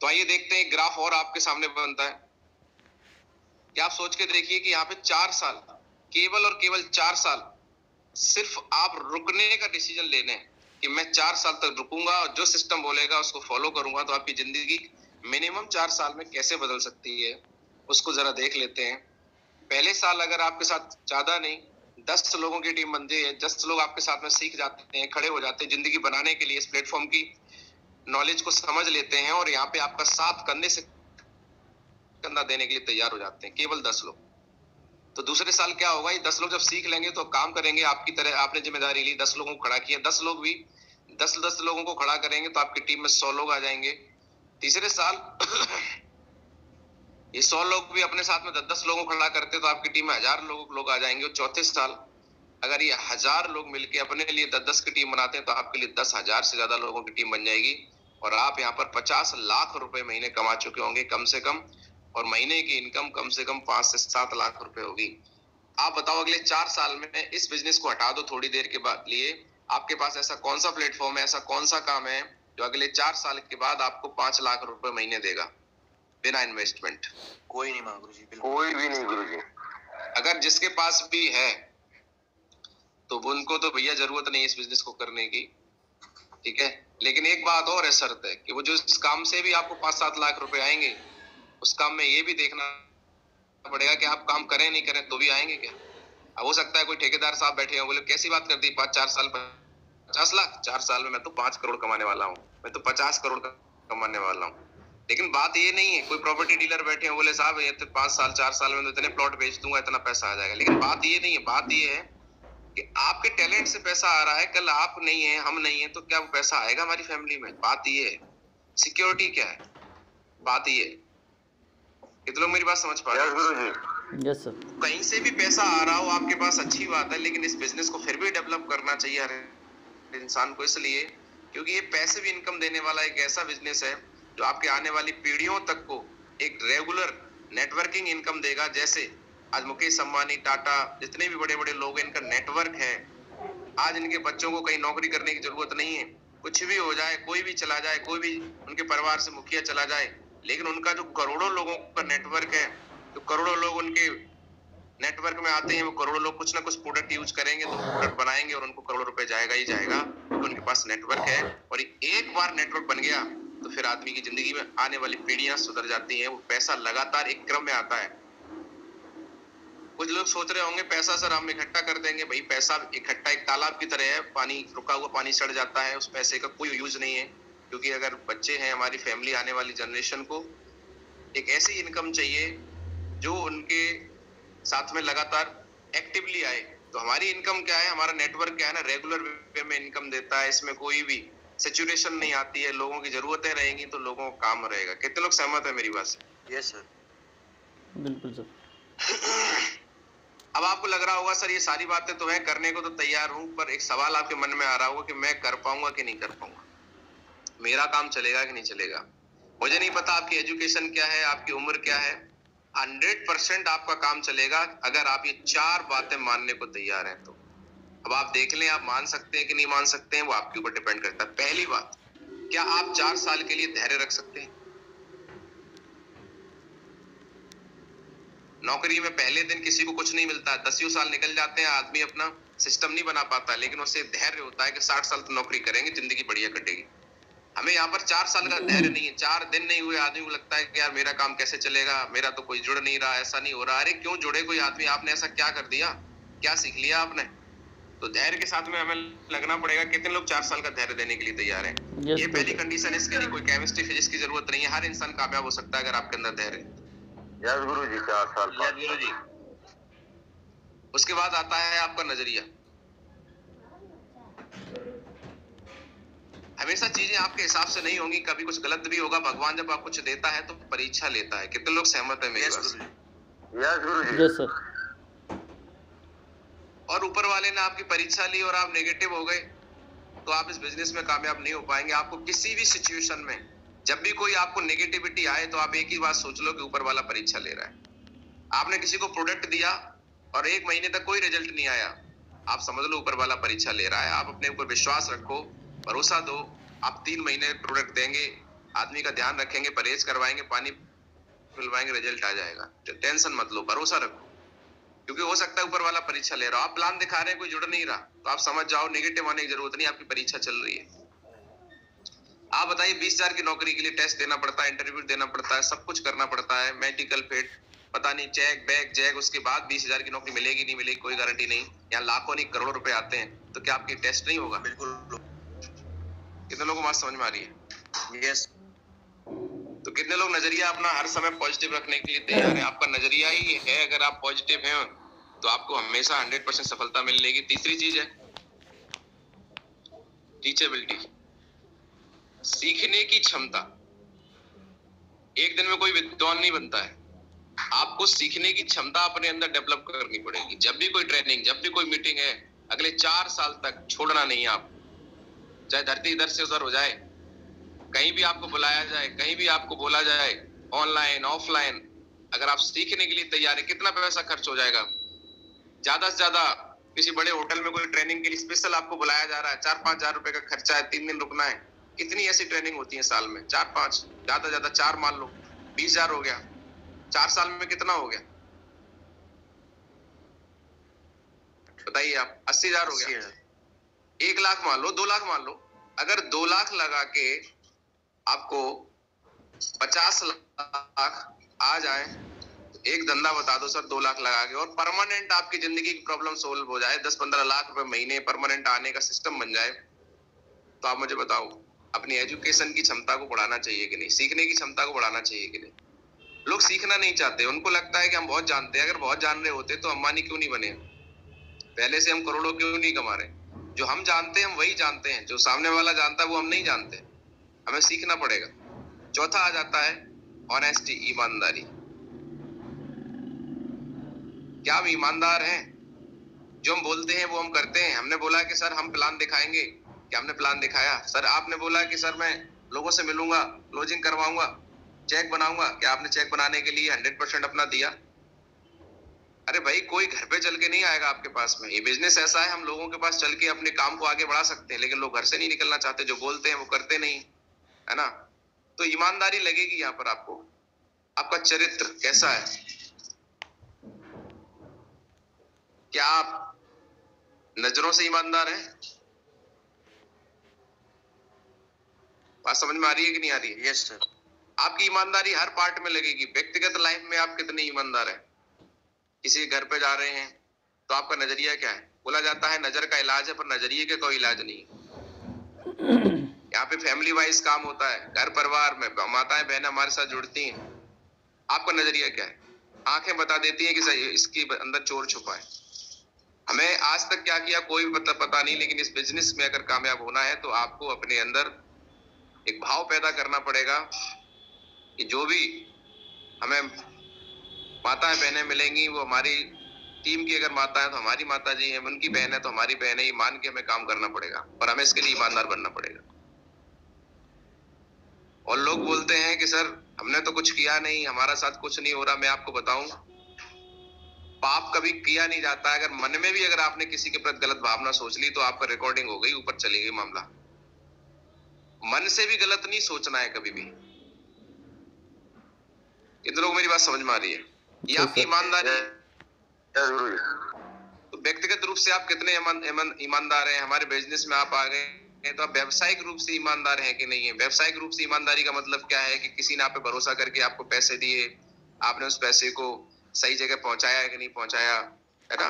तो आइए देखते हैं, ग्राफ और आपके सामने बनता है। क्या आप सोच के देखिए कि यहाँ पे 4 साल, केवल और केवल 4 साल सिर्फ आप रुकने का डिसीजन लेने हैं कि मैं 4 साल तक रुकूंगा और जो सिस्टम बोलेगा उसको फॉलो करूंगा, तो आपकी जिंदगी मिनिमम 4 साल में कैसे बदल सकती है उसको जरा देख लेते हैं। पहले साल अगर आपके साथ ज्यादा नहीं 10 लोगों की टीम बनती है, 10 लोग आपके साथ में सीख जाते हैं, खड़े हो जाते हैं, जिंदगी बनाने के लिए इस प्लेटफॉर्म की नॉलेज को समझ लेते हैं और यहाँ पे आपका साथ कंधे से कंधा देने के लिए तैयार हो जाते हैं, केवल 10 लोग। तो दूसरे साल क्या होगा? ये 10 लोग जब सीख लेंगे तो काम करेंगे आपकी तरह। आपने जिम्मेदारी ली, 10 लोगों को खड़ा किया, 10 लोग भी 10 लोगों को खड़ा करेंगे तो आपकी टीम में 100 लोग आ जाएंगे। तीसरे साल ये 100 लोग भी अपने साथ में 10 लोगों को खड़ा करते तो आपकी टीम में 1000 लोग आ जाएंगे। और चौथे साल अगर ये 1000 लोग मिलके अपने लिए 10 की टीम बनाते हैं तो आपके लिए 10,000 से ज्यादा लोगों की टीम बन जाएगी और आप यहाँ पर 50 लाख रुपए महीने कमा चुके होंगे कम से कम, और महीने की इनकम कम से कम 5 से 7 लाख रुपए होगी। आप बताओ अगले 4 साल में इस बिजनेस को हटा दो थोड़ी देर के बाद लिए, आपके पास ऐसा कौन सा प्लेटफॉर्म है, ऐसा कौन सा काम है जो अगले 4 साल के बाद आपको 5 लाख रुपए महीने देगा बिना इन्वेस्टमेंट? कोई नहीं मां गुरुजी, कोई भी नहीं गुरुजी। अगर जिसके पास भी है तो उनको तो भैया जरूरत नहीं इस बिजनेस को करने की, ठीक है। लेकिन एक बात और है, शर्त है कि वो जो इस काम से भी आपको 5-7 लाख रुपए आएंगे, उस काम में ये भी देखना पड़ेगा कि आप काम करें नहीं करें तो भी आएंगे क्या। अब हो सकता है कोई ठेकेदार साहब बैठे हो, बोले कैसी बात कर दी, 5-4 साल 50 लाख, 4 साल में मैं तो 5 करोड़ कमाने वाला हूँ, मैं तो 50 करोड़ कमाने वाला हूँ। लेकिन बात ये नहीं है, कोई प्रॉपर्टी डीलर बैठे हो, बोले साहब ये तो 5 साल 4 साल में तो इतने प्लॉट बेच दूंगा, इतना पैसा आ जाएगा। लेकिन बात ये नहीं है, बात ये है कि आपके टैलेंट से पैसा आ रहा है, कल आप नहीं है, हम नहीं है, तो क्या वो पैसा आएगा हमारी फैमिली में? बात ये है। सिक्योरिटी क्या है, बात ये है। कितने लोग मेरी बात समझ पा रहे हैं? Yes sir. कहीं से भी पैसा आ रहा हो आपके पास अच्छी बात है, लेकिन इस बिजनेस को फिर भी डेवलप करना चाहिए हर इंसान को, इसलिए क्योंकि ये पैसिव इनकम देने वाला एक ऐसा बिजनेस है जो आपके आने वाली पीढ़ियों तक को एक रेगुलर नेटवर्किंग इनकम देगा। जैसे आज मुकेश अंबानी, टाटा, जितने भी बड़े बड़े लोग हैं, इनका नेटवर्क है। आज इनके बच्चों को कहीं नौकरी करने की जरूरत नहीं है, कुछ भी हो जाए, कोई भी चला जाए, कोई भी उनके परिवार से मुखिया चला जाए, लेकिन उनका जो करोड़ों लोगों का नेटवर्क है, तो करोड़ों लोग उनके नेटवर्क में आते हैं, वो करोड़ों लोग कुछ ना कुछ प्रोडक्ट यूज करेंगे, तो प्रोडक्ट बनाएंगे और उनको करोड़ों रुपए जाएगा ही जाएगा, तो उनके पास नेटवर्क है। और एक बार नेटवर्क बन गया तो फिर आदमी की जिंदगी में आने वाली पीढ़ियां सुधर जाती हैं। वो पैसा लगातार एक क्रम में आता है। कुछ लोग सोच रहे होंगे पैसा सर हम इकट्ठा कर देंगे, भाई पैसा इकट्ठा एक तालाब की तरह है, पानी रुका हुआ पानी सड़ जाता है, उस पैसे का कोई यूज नहीं है। क्योंकि अगर बच्चे हैं, हमारी फैमिली, आने वाली जनरेशन को एक ऐसी इनकम चाहिए जो उनके साथ में लगातार एक्टिवली आए। तो हमारी इनकम क्या है, हमारा नेटवर्क क्या है ना, रेगुलर वे में इनकम देता है। इसमें कोई भी सिचुएशन नहीं आती है, लोगों की जरूरतें रहेंगी तो लोगों को काम रहेगा। कितने लोग सहमत है मेरी बात से? Yes sir. बिल्कुल सर। अब आपको लग रहा होगा सर ये सारी बातें तो हैं, करने को तो तैयार हूं, पर एक सवाल आपके मन में आ रहा होगा कि मैं कर पाऊंगा कि नहीं कर पाऊंगा, मेरा काम चलेगा कि नहीं चलेगा। मुझे नहीं पता आपकी एजुकेशन क्या है, आपकी उम्र क्या है। 100% आपका काम चलेगा अगर आप ये 4 बातें मानने को तैयार हैं तो। अब आप देख लें, आप मान सकते हैं कि नहीं मान सकते हैं, वो आपके ऊपर डिपेंड करता है। पहली बात, क्या आप 4 साल के लिए धैर्य रख सकते हैं? नौकरी में पहले दिन किसी को कुछ नहीं मिलता है, 10 साल निकल जाते हैं, आदमी अपना सिस्टम नहीं बना पाता, लेकिन उससे धैर्य होता है कि 60 साल तो नौकरी करेंगे, जिंदगी बढ़िया कटेगी। हमें यहाँ पर 4 साल का धैर्य नहीं है। 4 दिन नहीं हुए, आदमी को लगता है कि यार मेरा काम कैसे चलेगा, मेरा तो कोई जुड़ नहीं रहा, ऐसा नहीं हो रहा। अरे क्यों जुड़े कोई आदमी? आपने ऐसा क्या कर दिया, क्या सीख लिया आपने? तो धैर्य के साथ में हमें लगना पड़ेगा। कितने लोग 4 साल का धैर्य देने के लिए तैयार हैं? ये पहली कंडीशन है, इसके लिए कोई केमिस्ट्री फिजिक्स की जरूरत नहीं है। हर इंसान कामयाब हो सकता है अगर आपके अंदर धैर्य है। यस गुरु जी, 4 साल यस गुरु जी। उसके बाद आता है आपका नजरिया। हमेशा चीजें आपके हिसाब से नहीं होंगी, कभी कुछ गलत भी होगा। भगवान जब आपको कुछ देता है तो परीक्षा लेता है। कितने लोग सहमत है मेरी बात से? यस गुरु जी। Yes sir. और ऊपर वाले ने आपकी परीक्षा ली और आप नेगेटिव हो गए तो आप इस बिजनेस में कामयाब नहीं हो पाएंगे। आपको किसी भी सिचुएशन में जब भी कोई आपको नेगेटिविटी आए तो आप एक ही बात सोच लो कि ऊपर वाला परीक्षा ले रहा है। आपने किसी को प्रोडक्ट दिया और 1 महीने तक कोई रिजल्ट नहीं आया, आप समझ लो ऊपर वाला परीक्षा ले रहा है। आप अपने ऊपर विश्वास रखो, भरोसा दो। आप 3 महीने प्रोडक्ट देंगे, आदमी का ध्यान रखेंगे, परहेज करवाएंगे, पानी पिलवाएंगे, रिजल्ट आ जाएगा। टेंशन मत लो, भरोसा रखो, क्योंकि हो सकता है ऊपर वाला परीक्षा ले रहा हो। आप प्लान दिखा रहे हैं, कोई जुड़ नहीं रहा, तो आप समझ जाओ नेगेटिव आने की जरूरत नहीं, आपकी परीक्षा चल रही है। आप बताइए, 20,000 की नौकरी के लिए टेस्ट देना पड़ता है, इंटरव्यू देना पड़ता है, सब कुछ करना पड़ता है, मेडिकल फिट, पता नहीं चेक बैग जैग, उसके बाद 20,000 की नौकरी मिलेगी नहीं मिलेगी कोई गारंटी नहीं। यहाँ लाखों नहीं करोड़ों रुपए आते हैं, तो क्या आपकी टेस्ट नहीं होगा? बिल्कुल। कितने लोगों को बात समझ में आ रही है? यस। तो कितने लोग नजरिया अपना हर समय पॉजिटिव रखने के लिए तैयार है? आपका नजरिया ही है, अगर आप पॉजिटिव हैं तो आपको हमेशा 100% सफलता मिलेगी। तीसरी चीज है टीचेबिलिटी, सीखने की क्षमता। एक दिन में कोई विद्वान नहीं बनता है, आपको सीखने की क्षमता अपने अंदर डेवलप करनी पड़ेगी। जब भी कोई ट्रेनिंग, जब भी कोई मीटिंग है, अगले 4 साल तक छोड़ना नहीं है आप। चाहे धरती इधर से उधर हो जाए, कहीं भी आपको बुलाया जाए, कहीं भी आपको बोला जाए, ऑनलाइन ऑफलाइन, अगर आप सीखने के लिए तैयार है, कितना पैसा खर्च हो जाएगा? ज्यादा से ज्यादा किसी बड़े होटल में कोई ट्रेनिंग के लिए स्पेशल आपको बुलाया जा रहा है, 4-5 हजार रुपए का खर्चा है, 3 दिन रुकना है। कितनी ऐसी ट्रेनिंग होती है साल में? 4-5, ज्यादा ज्यादा 4 मान लो, 20,000 हो गया। 4 साल में कितना हो गया बताइए आप? 80,000 हो गया। 1 लाख मान लो, 2 लाख मान लो। अगर 2 लाख लगा के आपको 50 लाख आ जाए, एक धंधा बता दो सर 2 लाख लगा के, और परमानेंट आपकी जिंदगी की प्रॉब्लम सोल्व हो जाए, 10-15 लाख रुपए महीने परमानेंट आने का सिस्टम बन जाए, तो आप मुझे बताओ अपनी एजुकेशन की क्षमता को बढ़ाना चाहिए कि नहीं? सीखने की क्षमता को बढ़ाना चाहिए कि नहीं? लोग सीखना नहीं चाहते, उनको लगता है कि हम बहुत जानते हैं। अगर बहुत जान रहे होते तो अंबानी क्यों नहीं बने? पहले से हम करोड़ों क्यों नहीं कमा रहे? जो हम जानते हैं हम वही जानते हैं, जो सामने वाला जानता है वो हम नहीं जानते। हमें सीखना पड़ेगा। चौथा आ जाता है ऑनेस्टी, ईमानदारी। क्या हम ईमानदार हैं? जो हम बोलते हैं वो हम करते हैं। हमने बोला कि सर हम प्लान दिखाएंगे, क्या हमने प्लान दिखाया? सर आपने बोला कि सर मैं लोगों से मिलूंगा, क्लोजिंग करवाऊंगा, चेक बनाऊंगा, क्या आपने चेक बनाने के लिए 100% अपना दिया? अरे भाई, कोई घर पे चल के नहीं आएगा आपके पास में। ये बिजनेस ऐसा है, हम लोगों के पास चल के अपने काम को आगे बढ़ा सकते हैं, लेकिन लोग घर से नहीं निकलना चाहते। जो बोलते हैं वो करते नहीं, है ना? तो ईमानदारी लगेगी यहाँ पर आपको। आपका चरित्र कैसा है? क्या आप नजरों से ईमानदार हैं? बात समझ में आ रही है कि नहीं आ रही है? Yes sir. आपकी ईमानदारी हर पार्ट में लगेगी। व्यक्तिगत लाइफ में आप कितने ईमानदार हैं? किसी घर पे जा रहे हैं तो आपका नजरिया क्या है? बोला जाता है नजर का इलाज है, पर नजरिए का कोई इलाज नहीं है। यहाँ पे फैमिली वाइज काम होता है, घर परिवार में माताएं बहनें हमारे साथ जुड़ती हैं। आपका नजरिया क्या है? आंखें बता देती हैं कि इसके अंदर चोर छुपा है। हमें आज तक क्या किया कोई पता नहीं, लेकिन इस बिजनेस में अगर कामयाब होना है तो आपको अपने अंदर एक भाव पैदा करना पड़ेगा कि जो भी हमें माताएं बहनें मिलेंगी वो हमारी टीम की अगर माता है तो हमारी माता जी है, उनकी बहन है तो हमारी बहन है, ये मान के हमें काम करना पड़ेगा और हमें इसके लिए ईमानदार बनना पड़ेगा। और लोग बोलते हैं कि सर हमने तो कुछ किया नहीं, हमारा साथ कुछ नहीं हो रहा। मैं आपको बताऊं, पाप कभी किया नहीं जाता। अगर मन में भी अगर आपने किसी के प्रति गलत भावना सोच ली तो आपका रिकॉर्डिंग हो गई, ऊपर चली गई मामला। मन से भी गलत नहीं सोचना है कभी भी। कितने लोग मेरी बात समझ में आ रही है? ये आपकी ईमानदारी है। तो व्यक्तिगत रूप से आप कितने ईमानदार हैं? हमारे बिजनेस में आप आ गए हैं तो आप व्यावसायिक रूप से ईमानदार हैं कि नहीं है? व्यावसायिक रूप से ईमानदारी का मतलब क्या है कि किसी ने आप पे भरोसा करके आपको पैसे दिए, आपने उस पैसे को सही जगह पहुंचाया है कि नहीं पहुंचाया, है ना?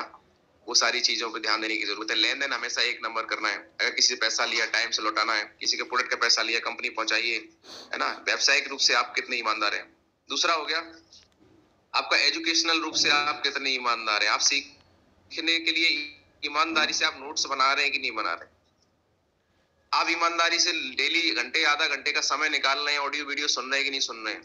वो सारी चीजों पे ध्यान देने की जरूरत है। लेन देन हमेशा एक नंबर करना है। अगर किसी से पैसा लिया टाइम से लौटाना है, किसी के प्रोडक्ट का पैसा लिया कंपनी पहुंचाइए, है ना? व्यावसायिक रूप से आप कितने ईमानदार हैं? दूसरा हो गया आपका एजुकेशनल रूप से आप कितने ईमानदार हैं? आप सीखने के लिए ईमानदारी से आप नोट्स बना रहे हैं कि नहीं बना रहे? आप ईमानदारी से डेली घंटे आधा घंटे का समय निकाल रहे हैं, ऑडियो वीडियो सुन रहे हैं कि नहीं सुन रहे हैं?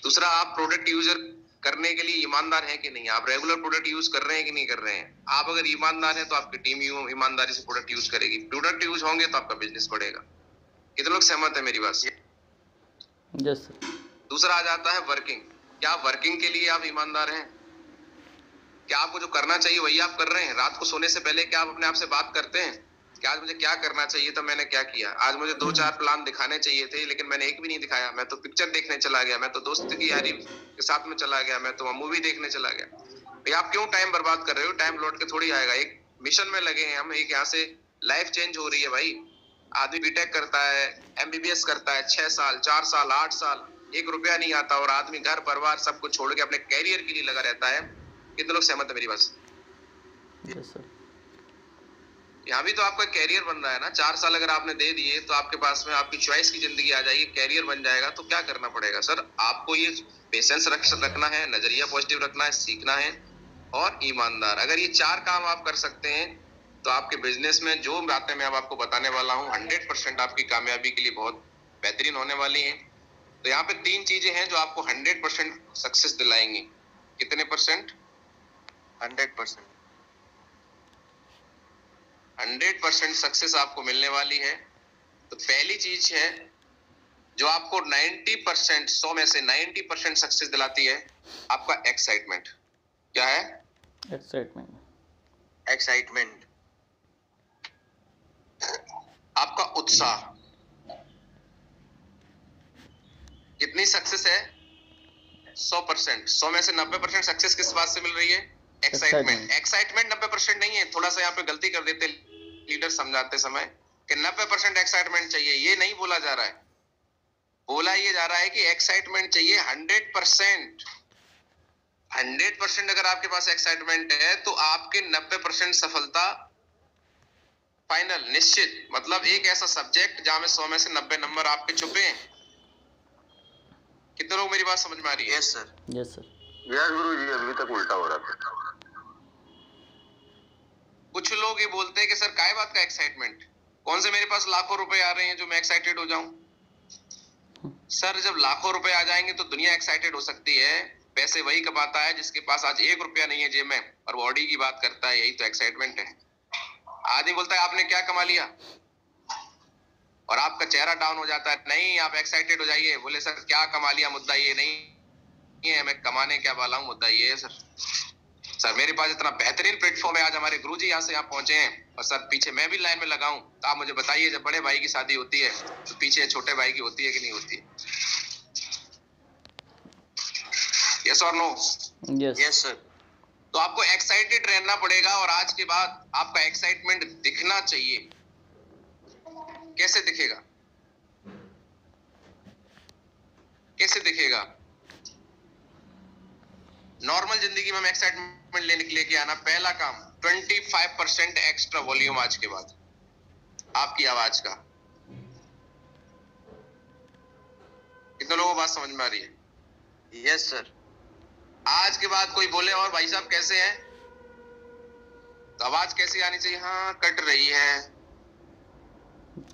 दूसरा, आप प्रोडक्ट यूजर करने के लिए ईमानदार हैं कि नहीं? आप रेगुलर प्रोडक्ट यूज कर रहे हैं कि नहीं कर रहे हैं? आप अगर ईमानदार हैं तो आपकी टीम ईमानदारी से प्रोडक्ट यूज करेगी। प्रोडक्ट यूज होंगे तो आपका बिजनेस बढ़ेगा। कितने लोग सहमत है मेरी बात से? Yes sir. दूसरा आ जाता है वर्किंग। क्या वर्किंग के लिए आप ईमानदार हैं? क्या आपको जो करना चाहिए वही आप कर रहे हैं? रात को सोने से पहले क्या आप अपने आप से बात करते हैं कि आज मुझे क्या करना चाहिए था, मैंने क्या किया? आज मुझे 2-4 प्लान दिखाने चाहिए थे लेकिन मैंने एक भी नहीं दिखाया। मैं तो पिक्चर देखने चला गया, मैं तो दोस्त की यारी के साथ में चला गया, मैं तो मूवी देखने चला गया। भाई आप क्यों टाइम बर्बाद कर रहे हो? टाइम लौट के थोड़ी आएगा। एक मिशन में लगे हैं हम, एक यहाँ से लाइफ चेंज हो रही है भाई। आदमी बीटेक करता है, MBBS करता है 6 साल 4 साल 8 साल, 1 रुपया नहीं आता और आदमी घर परिवार सब कुछ छोड़ के अपने कैरियर के लिए लगा रहता है। कितने लोग सहमत है मेरी बात से? Yes sir. यहाँ भी तो आपका कैरियर बन रहा है ना। 4 साल अगर आपने दे दिए तो आपके पास में आपकी चॉइस की जिंदगी आ जाएगी, कैरियर बन जाएगा। तो क्या करना पड़ेगा सर? आपको ये पेशेंस रखना है, नजरिया पॉजिटिव रखना है, सीखना है और ईमानदार। अगर ये 4 काम आप कर सकते हैं तो आपके बिजनेस में जो बातें मैं अब आपको बताने वाला हूँ 100% आपकी कामयाबी के लिए बहुत बेहतरीन होने वाली है। तो यहाँ पे 3 चीजें हैं जो आपको 100% सक्सेस दिलाएंगी। कितने परसेंट? 100%। 100% सक्सेस आपको मिलने वाली है। तो पहली चीज है जो आपको 90%, 100 में से 90% सक्सेस दिलाती है, आपका एक्साइटमेंट। क्या है? एक्साइटमेंट। आपका उत्साह। कितनी सक्सेस है? 100%। 100 में से 90% सक्सेस किस बात से मिल रही है? एक्साइटमेंट। एक्साइटमेंट 90% नहीं है। थोड़ा सा यहाँ पे गलती कर देते लीडर समझाते समय कि 90% एक्साइटमेंट चाहिए। ये नहीं बोला जा रहा है। बोला ये जा रहा है कि एक्साइटमेंट चाहिए 100%। 100% अगर आपके पास एक्साइटमेंट है तो आपके 90% सफलता फाइनल, निश्चित। मतलब एक ऐसा सब्जेक्ट जहां में 100 में से 90 नंबर आपके छुपे हैं। कितने लोग मेरी बात समझ में आ रही है? Yes sir. Yes sir. Yes गुरु जी, अभी तक उल्टा हो रहा था। कुछ लोग ये बोलते हैं कि सर काय बात का एक्साइटमेंट? कौन से मेरे पास लाखों रुपए आ रहे हैं जो मैं एक्साइटेड हो जाऊं? सर जब लाखों रुपए आ जाएंगे तो दुनिया एक्साइटेड हो सकती है। पैसे वही कमाता है जिसके पास आज 1 रुपया नहीं है जेब में और बॉडी की बात करता है। यही तो एक्साइटमेंट है। आदमी बोलता है आपने क्या कमा लिया और आपका चेहरा डाउन हो जाता है। नहीं, आप एक्साइटेड हो जाइए। बोले सर क्या कमा लिया? मुद्दा ये नहीं है मैं कमाने क्या वाला हूँ, मुद्दा ये है सर मेरे पास इतना बेहतरीन प्लेटफॉर्म है। आज हमारे गुरुजी यहाँ से यहाँ पहुंचे हैं और सर पीछे मैं भी लाइन में लगा हूं। तो आप मुझे बताइए, जब बड़े भाई की शादी होती है तो पीछे छोटे भाई की होती है कि नहीं होती है? यस और नो? Yes sir. तो आपको एक्साइटेड रहना पड़ेगा और आज के बाद आपका एक्साइटमेंट दिखना चाहिए। कैसे दिखेगा? कैसे दिखेगा? नॉर्मल जिंदगी में हम एक्साइटमेंट लेके आना। पहला काम 25% एक्स्ट्रा वॉल्यूम आज के बाद आपकी आवाज का। कितने लोगों को बात समझ में आ रही है? Yes sir. आज के बाद कोई बोले और भाई साहब कैसे हैं, तो आवाज कैसी आनी चाहिए? हाँ कट रही है।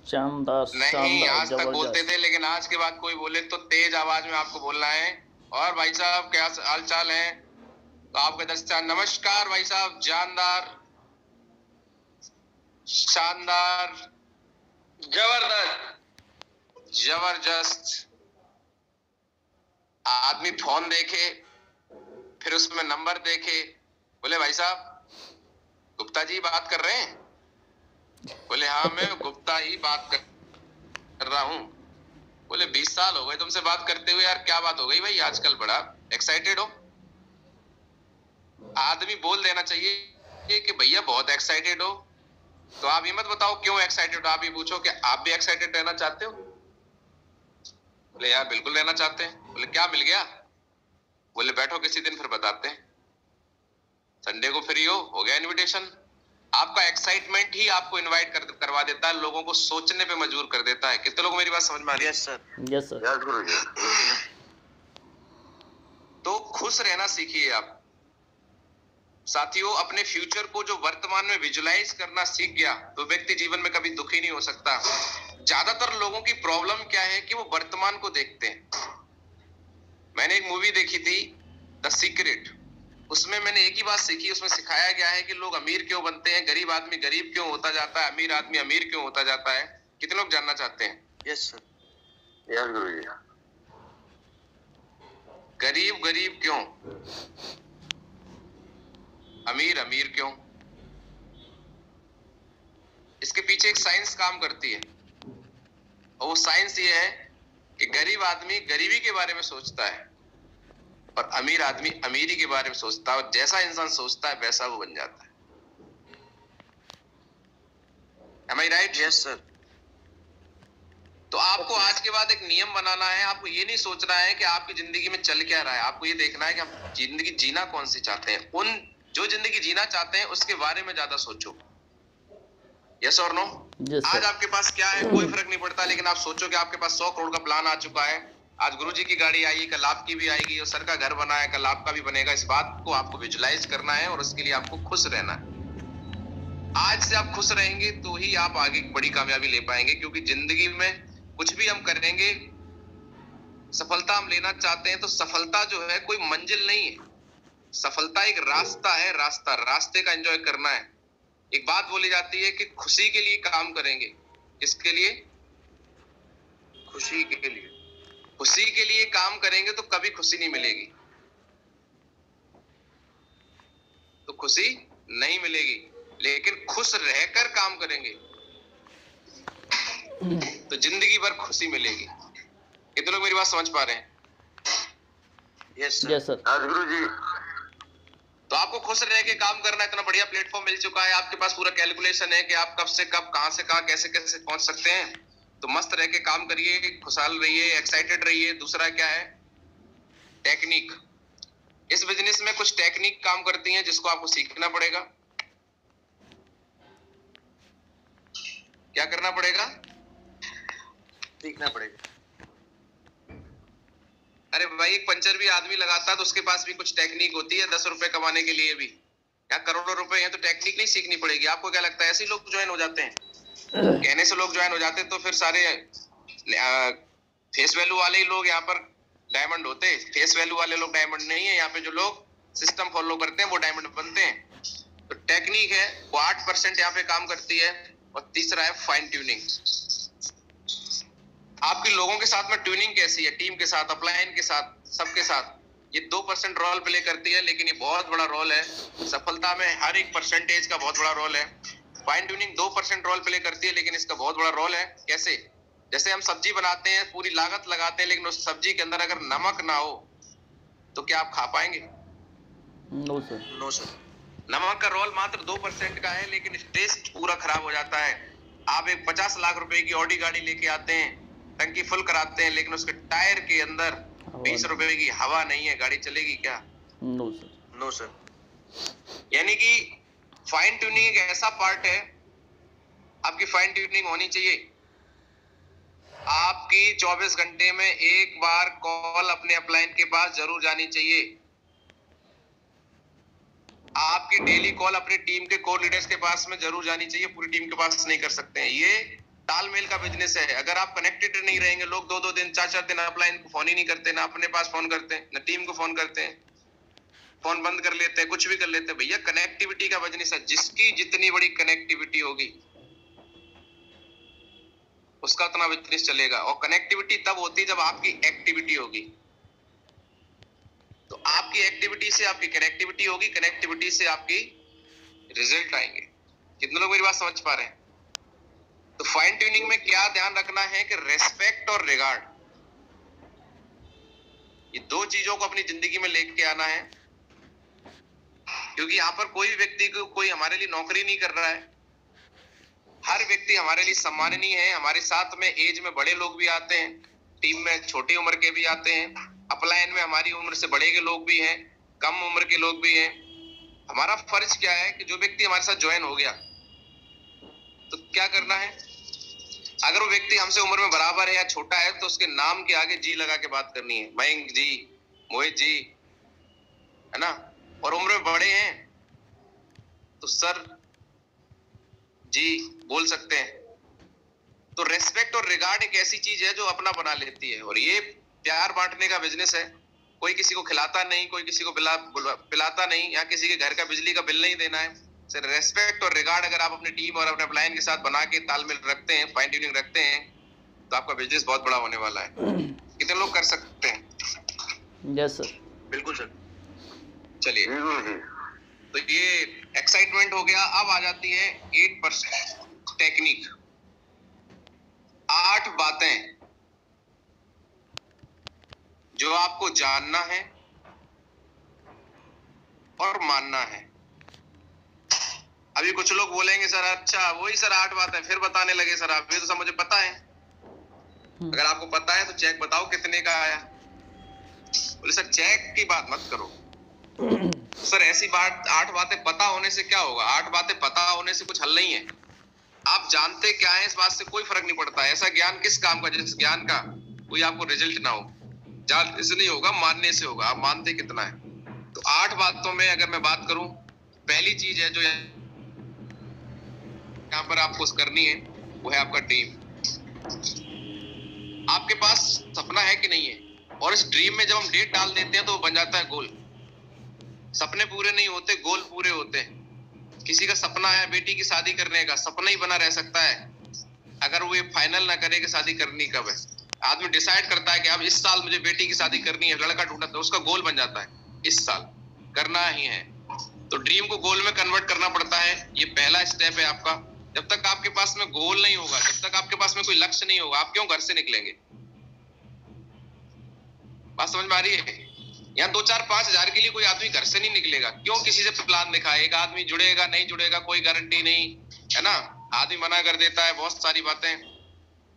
शानदार नहीं, शानदार आज तक बोलते जबरदस्त। थे, लेकिन आज के बाद कोई बोले तो तेज आवाज में आपको बोलना है। और भाई साहब क्या हाल चाल है? तो आपके दर्शक नमस्कार भाई साहब, जानदार, शानदार, जबरदस्त, जबरदस्त। आदमी फोन देखे, फिर उसमें नंबर देखे, बोले भाई साहब गुप्ता जी बात कर रहे हैं? बोले हाँ मैं गुप्ता ही बात कर रहा हूँ। बोले 20 साल हो गए तुमसे बात करते हुए यार, क्या बात हो गई भाई, आजकल बड़ा एक्साइटेड हो? आदमी बोल देना चाहिए कि भैया बहुत एक्साइटेड हो। तो आप ये मत बताओ क्यों एक्साइटेड हो, आप ये पूछो कि आप भी एक्साइटेड रहना चाहते हो? बोले यार बिल्कुल रहना चाहते हैं। बोले क्या मिल गया? बोले बैठो किसी दिन फिर बताते हैं, संडे को फ्री हो गया इनविटेशन। आपका एक्साइटमेंट ही आपको इनवाइट करवा देता है, लोगों को सोचने पे मजबूर कर देता है। कितने लोगों को मेरी बात समझ में आ रही है? Yes sir. Yes sir. Yes Guruji. तो खुश रहना सीखिए आप साथियों। अपने फ्यूचर को जो वर्तमान में विजुलाइज करना सीख गया तो व्यक्ति जीवन में कभी दुखी नहीं हो सकता। ज्यादातर लोगों की प्रॉब्लम क्या है कि वो वर्तमान को देखते हैं। मैंने एक मूवी देखी थी द सीक्रेट, उसमें मैंने एक ही बात सीखी, उसमें सिखाया गया है कि लोग अमीर क्यों बनते हैं, गरीब आदमी गरीब क्यों होता जाता है, अमीर आदमी अमीर क्यों होता जाता है। कितने लोग जानना चाहते हैं? Yes sir. यस गुरुजी। गरीब गरीब क्यों, अमीर अमीर क्यों? इसके पीछे एक साइंस काम करती है, और वो साइंस ये है कि गरीब आदमी गरीबी के बारे में सोचता है और अमीर आदमी अमीरी के बारे में सोचता है, और जैसा इंसान सोचता है वैसा वो बन जाता है। Am I right? Yes sir. तो आपको आज के बाद एक नियम बनाना है। आपको ये नहीं सोचना है कि आपकी जिंदगी में चल क्या रहा है, आपको ये देखना है कि आप जिंदगी जीना कौन सी चाहते हैं। उन जो जिंदगी जीना चाहते हैं उसके बारे में ज्यादा सोचो। यस और नो? आज आपके पास क्या है कोई फर्क नहीं पड़ता, लेकिन आप सोचो कि आपके पास 100 करोड़ का प्लान आ चुका है। आज गुरुजी की गाड़ी आई, कल आपकी भी आएगी, और सर का घर बना है, कल आपका भी बनेगा। इस बात को आपको विजुलाइज करना है और उसके लिए आपको खुश रहना है। आज से आप खुश रहेंगे तो ही आप आगे बड़ी कामयाबी ले पाएंगे, क्योंकि जिंदगी में कुछ भी हम करेंगे, सफलता हम लेना चाहते हैं तो सफलता जो है कोई मंजिल नहीं है, सफलता एक रास्ता है। रास्ते का एंजॉय करना है। एक बात बोली जाती है कि खुशी के लिए काम करेंगे। किसके लिए? खुशी के लिए। खुशी के लिए काम करेंगे तो कभी खुशी नहीं मिलेगी, तो खुशी नहीं मिलेगी। लेकिन खुश रहकर काम करेंगे तो जिंदगी भर खुशी मिलेगी। कितने लोग मेरी बात समझ पा रहे हैं? Yes sir. Yes sir. Yes Guruji. तो आपको खुश रह के काम करना, इतना बढ़िया प्लेटफॉर्म मिल चुका है, आपके पास पूरा कैलकुलेशन है कि आप कब से कब, कहां से कहां, कैसे कैसे पहुंच सकते हैं। तो मस्त रह के काम करिए, खुशहाल रहिए, एक्साइटेड रहिए। दूसरा क्या है? टेक्निक। इस बिजनेस में कुछ टेक्निक काम करती हैं जिसको आपको सीखना पड़ेगा। क्या करना पड़ेगा? सीखना पड़ेगा। अरे भाई एक पंचर भी आदमी लगाता है तो उसके पास भी कुछ टेक्निक होती है, 10 रुपए कमाने के लिए भी। क्या करोड़ों रुपए हैं तो टेक्निक नहीं सीखनी पड़ेगी? आपको क्या लगता है ऐसे ही लोग ज्वाइन हो जाते हैं? कहने से लोग ज्वाइन हो जाते तो फिर सारे फेस वैल्यू वाले ही लोग यहाँ पर डायमंड होते। फेस वैल्यू वाले लोग डायमंड नहीं है, यहाँ पे जो लोग सिस्टम फॉलो करते हैं वो डायमंड बनते हैं। तो टेक्निक है वो 8% यहाँ पे काम करती है। और तीसरा है फाइन ट्यूनिंग। आपकी लोगों के साथ में ट्यूनिंग कैसी है, टीम के साथ, अपलाइन के साथ, सबके साथ। ये 2% रोल प्ले करती है, लेकिन ये बहुत बड़ा रोल है सफलता में। हर एक परसेंटेज का बहुत बड़ा रोल है। फाइन ट्यूनिंग 2% रोल प्ले करती है, लेकिन इसका बहुत बड़ा रोल है। कैसे? जैसे हम सब्जी बनाते हैं, पूरी लागत लगाते हैं, लेकिन उस सब्जी के अंदर अगर नमक ना हो तो क्या आप खा पाएंगे? No sir. No sir. नमक का रोल मात्र 2% का है, लेकिन टेस्ट पूरा खराब हो जाता है। आप एक 50 लाख रुपए की ऑडी गाड़ी लेके आते हैं, टंकी फुल कराते हैं, लेकिन उसके टायर के अंदर 20 रुपए की हवा नहीं है, गाड़ी चलेगी क्या? No sir. No sir. यानी कि फाइन ट्यूनिंग एक ऐसा पार्ट है, आपकी फाइन ट्यूनिंग होनी चाहिए। आपकी 24 घंटे में एक बार कॉल अपने अपलाइन के पास जरूर जानी चाहिए। आपकी डेली कॉल अपनी टीम के कोर लीडर्स के पास में जरूर जानी चाहिए, पूरी टीम के पास नहीं कर सकते हैं। ये तालमेल का बिजनेस है। अगर आप कनेक्टेड नहीं रहेंगे, लोग 2-2 दिन 4-4 दिन अपलाइन को फोन ही नहीं करते, ना अपने पास फोन करते हैं, ना टीम को फोन करते हैं, फोन बंद कर लेते हैं, कुछ भी कर लेते हैं। भैया कनेक्टिविटी का बिजनेस है, जिसकी जितनी बड़ी कनेक्टिविटी होगी उसका उतना बिजनेस चलेगा। और कनेक्टिविटी तब होती है जब आपकी एक्टिविटी होगी। तो आपकी एक्टिविटी से आपकी कनेक्टिविटी होगी, कनेक्टिविटी से आपकी रिजल्ट आएंगे। कितने लोग मेरी बात समझ पा रहे हैं? तो फाइन ट्यूनिंग में क्या ध्यान रखना है कि रेस्पेक्ट और रिगार्ड, ये दो चीजों को अपनी जिंदगी में लेके आना है। क्योंकि यहाँ पर कोई व्यक्ति को कोई हमारे लिए नौकरी नहीं कर रहा है, हर व्यक्ति हमारे लिए सम्माननीय है। हमारे साथ में एज में बड़े लोग भी आते हैं, टीम में छोटी उम्र के भी आते हैं, अपलाइन में हमारी उम्र से बड़े के लोग भी हैं, कम उम्र के लोग भी हैं। हमारा फर्ज क्या है कि जो व्यक्ति हमारे साथ ज्वाइन हो गया तो क्या करना है, अगर वो व्यक्ति हमसे उम्र में बराबर है या छोटा है तो उसके नाम के आगे जी लगा के बात करनी है। मयंक जी, मोहित जी, है ना। और उम्र में बड़े हैं तो सर जी बोल सकते हैं। तो रेस्पेक्ट और रिगार्ड एक ऐसी चीज है जो अपना बना लेती है। और ये प्यार बांटने का बिजनेस है। कोई किसी को खिलाता नहीं, कोई किसी को पिलाता नहीं, या किसी के घर का बिजली का बिल नहीं देना है। सर रेस्पेक्ट और रिगार्ड अगर आप अपनी टीम और अपने अपलाइन के साथ बना के तालमेल रखते हैं, फाइन ट्यूनिंग रखते हैं, तो आपका बिजनेस बहुत बड़ा होने वाला है। कितने लोग कर सकते हैं? Yes sir. बिल्कुल सर। चलिए, तो ये एक्साइटमेंट हो गया। अब आ जाती है 8% टेक्निक। 8 बातें जो आपको जानना है और मानना है। अभी कुछ लोग बोलेंगे सर अच्छा वही सर 8 बातें फिर बताने लगे सर आप, ये तो सब मुझे पता है। अगर आपको पता है तो चेक बताओ कितने का आया। बोले सर चेक की बात मत करो। सर ऐसी बात 8 बातें पता होने से क्या होगा? 8 बातें पता होने से कुछ हल नहीं है। आप जानते क्या है इस बात से कोई फर्क नहीं पड़ता। ऐसा ज्ञान किस काम का जिस ज्ञान का कोई आपको रिजल्ट ना हो। जान इसलिए होगा, मानने से होगा। आप मानते कितना है? तो 8 बातों में अगर मैं बात करूं, पहली चीज है जो यहाँ पर आपको करनी है वो है आपका ड्रीम। आपके पास सपना है कि नहीं है? और इस ड्रीम में जब हम डेट डाल देते हैं तो वो बन जाता है गोल। सपने पूरे नहीं होते, गोल पूरे होते हैं। किसी का सपना है बेटी की शादी करने का, सपना ही बना रह सकता है अगर वो ये फाइनल ना करे कि शादी करनी कब है। आदमी डिसाइड करता है कि अब इस साल मुझे बेटी की शादी करनी है, लड़का ढूंढता है, तो उसका गोल बन जाता है इस साल करना ही है। तो ड्रीम को गोल में कन्वर्ट करना पड़ता है। ये पहला स्टेप है आपका। जब तक आपके पास में गोल नहीं होगा, जब तक आपके पास में कोई लक्ष्य नहीं होगा, आप क्यों घर से निकलेंगे? बात समझ में आ रही है? यहाँ 2-4-5 हजार के लिए कोई आदमी घर से नहीं निकलेगा। क्यों? किसी से प्लान दिखाए। एक आदमी जुड़ेगा नहीं जुड़ेगा कोई गारंटी नहीं है ना। आदमी मना कर देता है, बहुत सारी बातें।